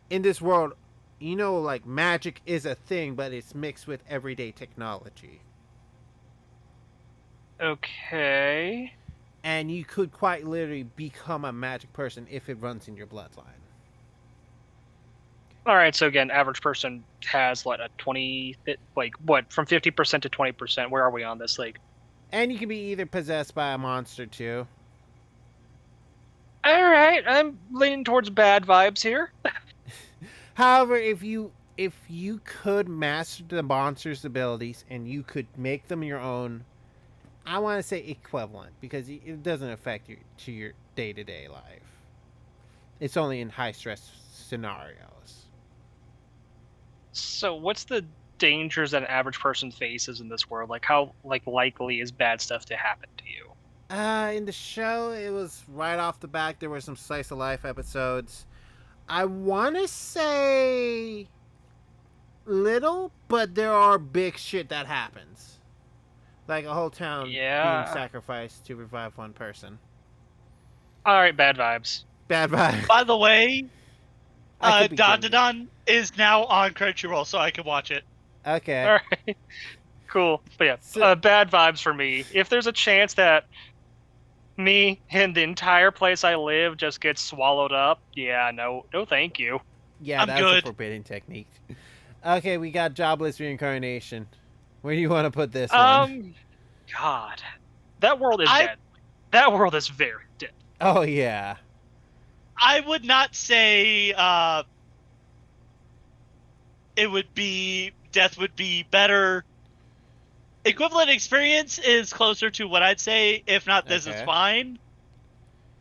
in this world, like magic is a thing, but it's mixed with everyday technology. Okay. And you could quite literally become a magic person if it runs in your bloodline. All right. So again, average person has what, a 20, like what, from 50% to 20%. Where are we on this? Like, And you can be either possessed by a monster too. all right, I'm leaning towards bad vibes here. However, if you could master the monster's abilities and you could make them your own, I want to say equivalent because it doesn't affect your day-to-day life. It's only in high stress scenarios. So what's the dangers that an average person faces in this world? Like how likely is bad stuff to happen to you? In the show, it was right off the back. There were some slice of life episodes. I want to say little, but there are big shit that happens. Like a whole town being sacrificed to revive one person. All right, bad vibes. Bad vibe. By the way, I could be Don getting Don is now on Crunchyroll, so I can watch it. Okay. All right, cool. But yeah, So- bad vibes for me. If there's a chance that me and the entire place I live just gets swallowed up, yeah, no, thank you. Yeah, I'm that's good. a forbidden technique. Okay, we got jobless reincarnation. Where do you want to put this one? God, that world is I- dead. That world is very dead. Oh yeah. I would not say it would be death would be better. Equivalent experience is closer to what I'd say. If not, this is Okay. fine.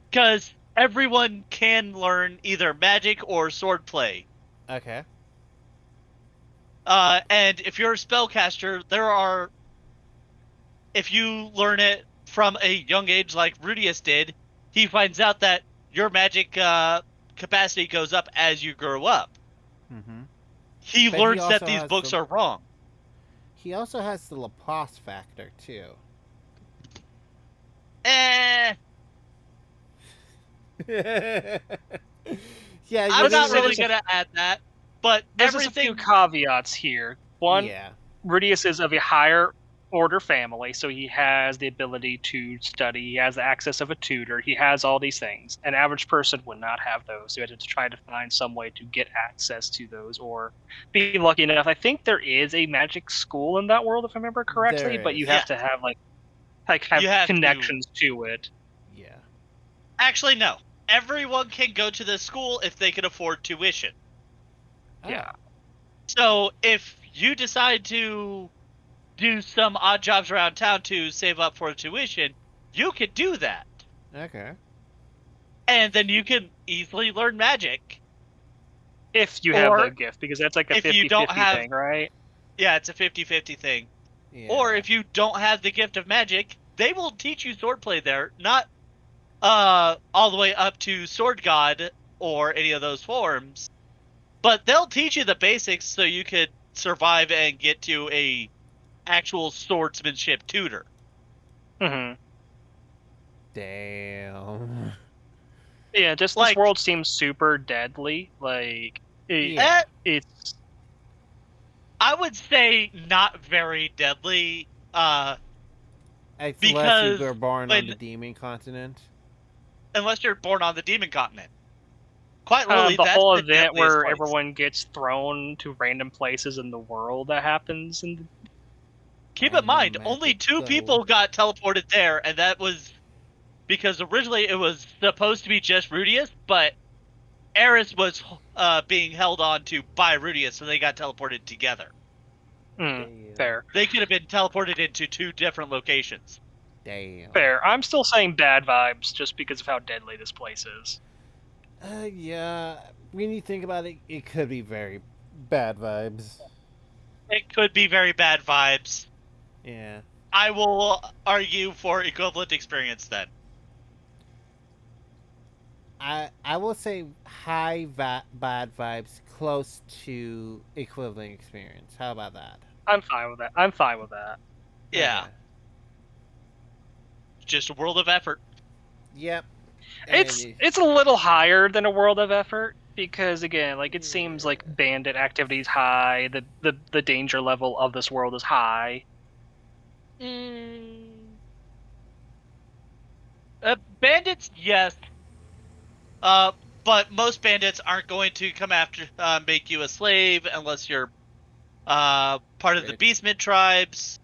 Because everyone can learn either magic or swordplay. Okay. And if you're a spellcaster, if you learn it from a young age like Rudius did, he finds out that your magic capacity goes up as you grow up. Mm-hmm. He But he learns that also these has books the- are wrong. He also has the Laplace factor too. Eh, Yeah, I'm Let's not just say really there's a- going to add that. But There's just a few everything... caveats here. One, Yeah. Rudius is of a higher order family, so he has the ability to study. He has the access of a tutor. He has all these things. An average person would not have those. So you have to try to find some way to get access to those or be lucky enough. I think there is a magic school in that world, if I remember correctly, There but you is. have to have have You have to. connections to it. Yeah. Actually, no. Everyone can go to this school if they can afford tuition. Oh, Yeah. So if you decide to do some odd jobs around town to save up for tuition, you can do that. Okay. And then you can easily learn magic. If you have Or the gift, because that's like a if you don't 50-50 have- thing, right? Yeah, it's a 50-50 thing. Yeah. Or if you don't have the gift of magic, they will teach you swordplay there. Not all the way up to Sword God or any of those forms. But they'll teach you the basics so you could survive and get to a actual swordsmanship tutor. hmm Damn. Yeah, just Like- this world seems super deadly. Like, Yeah. it's I would say not very deadly. Unless Because you were born when- on the demon continent. Unless you're born on the demon continent. Quite literally, the that's whole the event deadliest where place. everyone gets thrown to random places in the world that happens. And Keep And in mind, the only magic 2 go. people got teleported there, and that was because originally it was supposed to be just Rudius, but Eris was being held on to by Rudius, so they got teleported together. Damn. fair, They could have been teleported into 2 different locations. Damn. fair. I'm still saying bad vibes just because of how deadly this place is. Yeah. When you think about it, it could be very bad vibes. It could be very bad vibes. Yeah. I will argue for equivalent experience then. I will say bad vibes, close to equivalent experience. How about that? I'm fine with that. I'm fine with that. Yeah. Okay. Just a world of effort. Yep. It's a little higher than a world of effort because again, like it seems like Yeah. bandit activity is high. The danger level of this world is high. Bandits, yes. Uh, but most bandits aren't going to come after make you a slave unless you're part of the Rich. Beastmen tribes.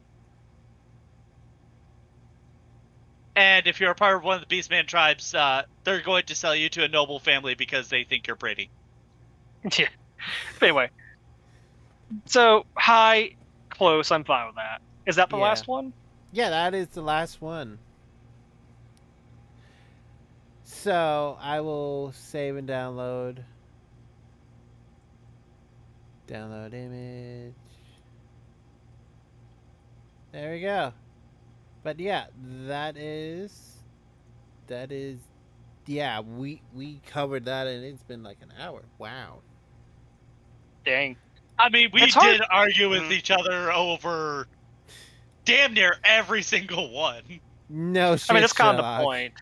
And if you're a part of one of the Beastman tribes, they're going to sell you to a noble family because they think you're pretty. Yeah. But anyway, so high, close. I'm fine with that. Is that the Yeah. last one? Yeah, that is the last one. So I will save and download. Download image. There we go. But yeah, that is yeah, we covered that and it's been like an hour. Wow. Dang. I mean, we It's hard. did argue with Mhm. each other over damn near every single one. No shit. I mean, that's kind of the Sherlock. point.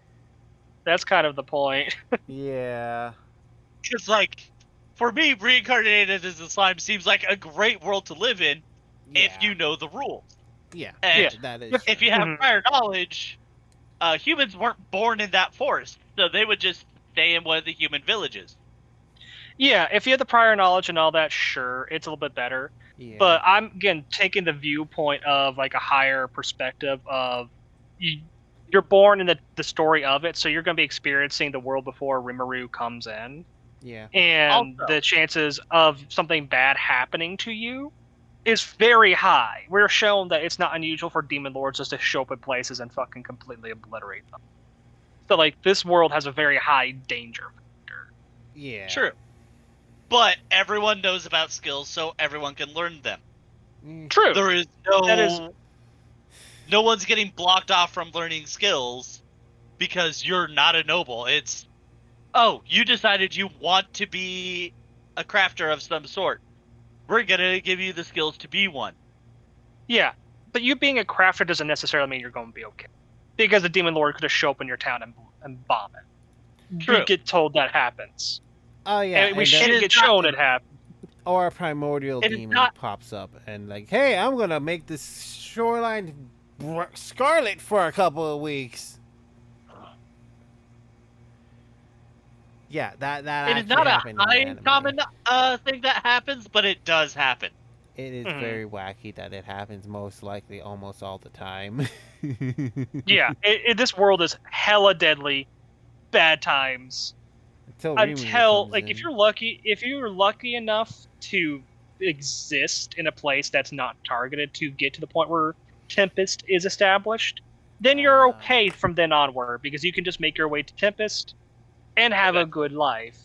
That's kind of the point. Yeah. Because, like, for me, reincarnated as a slime seems like a great world to live in if you know the rules. Yeah. And Yeah. That is if true. you have Mhm. prior knowledge, humans weren't born in that forest, so they would just stay in one of the human villages. Yeah, if you have the prior knowledge and all that, sure, it's a little bit better. Yeah. But I'm again taking the viewpoint of like a higher perspective of you're born in the story of it, so you're going to be experiencing the world before Rimuru comes in, yeah. and Also- the chances of something bad happening to you is very high. We're shown that it's not unusual for demon lords just to show up in places and fucking completely obliterate them. So like this world has a very high danger factor. Yeah. True. But everyone knows about skills, so everyone can learn them. True. There is no one's getting blocked off from learning skills because you're not a noble. It's, oh, you decided you want to be a crafter of some sort. We're gonna give you the skills to be one. Yeah, but you being a crafter doesn't necessarily mean you're going to be okay. Because the demon lord could just show up in your town and bomb it. True. We get told that happens. Oh yeah. And we and should get shown it happens. or a primordial It is demon not- pops up and like, hey, I'm gonna make this shoreline scarlet for a couple of weeks. Yeah, that It is actually not a happened in the high anime. common thing that happens, but it does happen. It is Mhm. very wacky that it happens most likely almost all the time. Yeah, this world is hella deadly, bad times. Until Like if you're lucky enough to exist in a place that's not targeted to get to the point where Tempest is established, then you're okay from then onward because you can just make your way to Tempest and have a good life.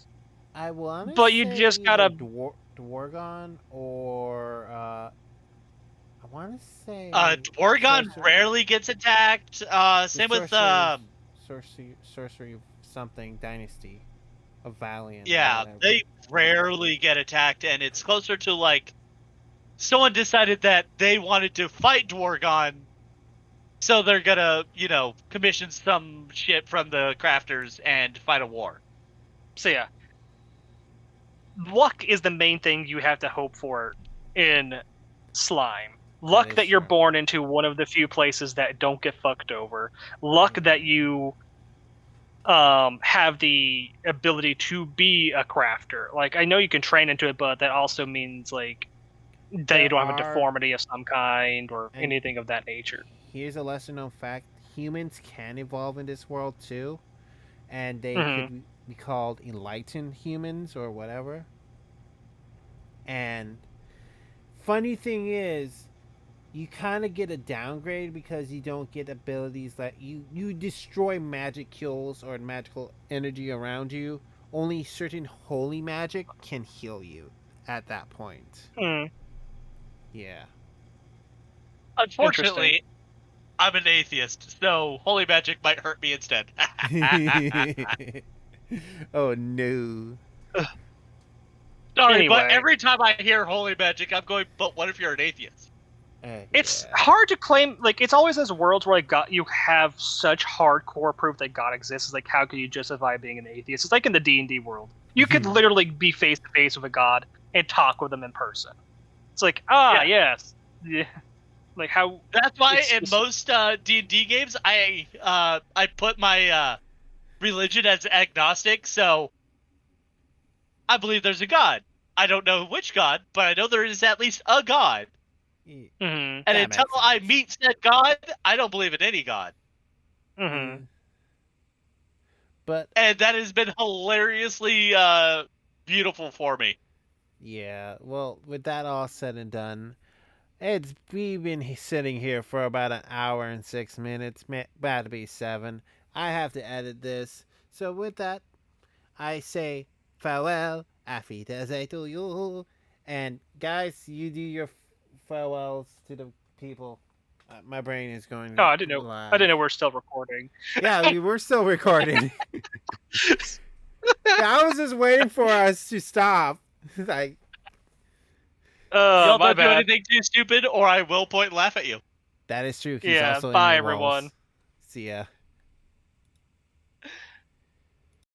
I want But you just gotta- Dwargon or I want to say Dwargon sorcery- rarely gets attacked. the Same with sorcery something dynasty of Valiant. or yeah, whatever. they rarely get attacked, and it's closer to like someone decided that they wanted to fight Dwargon, so they're gonna, commission some shit from the crafters and fight a war. So yeah, luck is the main thing you have to hope for in slime. Luck is that you're true. born into one of the few places that don't get fucked over. Luck that you have the ability to be a crafter. Like I know you can train into it, but that also means like that There you don't have a are- deformity of some kind or And- anything of that nature. Here's a lesser known fact: humans can evolve in this world too, and they Mhm. could be called enlightened humans or whatever. And funny thing is, you kind of get a downgrade because you don't get abilities that you destroy magic kills or magical energy around you. Only certain holy magic can heal you at that point. Mm. Yeah. Unfortunately, I'm an atheist, so holy magic might hurt me instead. Oh no. Sorry, Anyway. but every time I hear holy magic, I'm going, but what if you're an atheist? It's Yeah. hard to claim. Like, it's always those worlds where like God, you have such hardcore proof that God exists. It's like, how can you justify being an atheist? It's like in the D&D world. You could literally be face to face with a god and talk with them in person. It's like, yes, yeah. Like how. That's why It's in just- most D&D games, I put my religion as agnostic. So I believe there's a god. I don't know which god, but I know there is at least a god. Mhm. And That until makes I sense. meet said god, I don't believe in any god. Mhm. But And that has been hilariously beautiful for me. yeah, well, with that all said and done, we've been sitting here for about an hour and 6 minutes, about to be 7. I have to edit this, so with that, I say farewell, auf Wiedersehen to you, and guys, you do your farewells to the people. My brain is going Oh, I didn't know. live. I didn't know we're still recording. Yeah, we're still recording. Yeah, I was just waiting for us to stop. Like, Y'all My don't do bad. anything too stupid, or I will point and laugh at you. that is true. He's Yeah. also Bye, in the walls. everyone. See ya.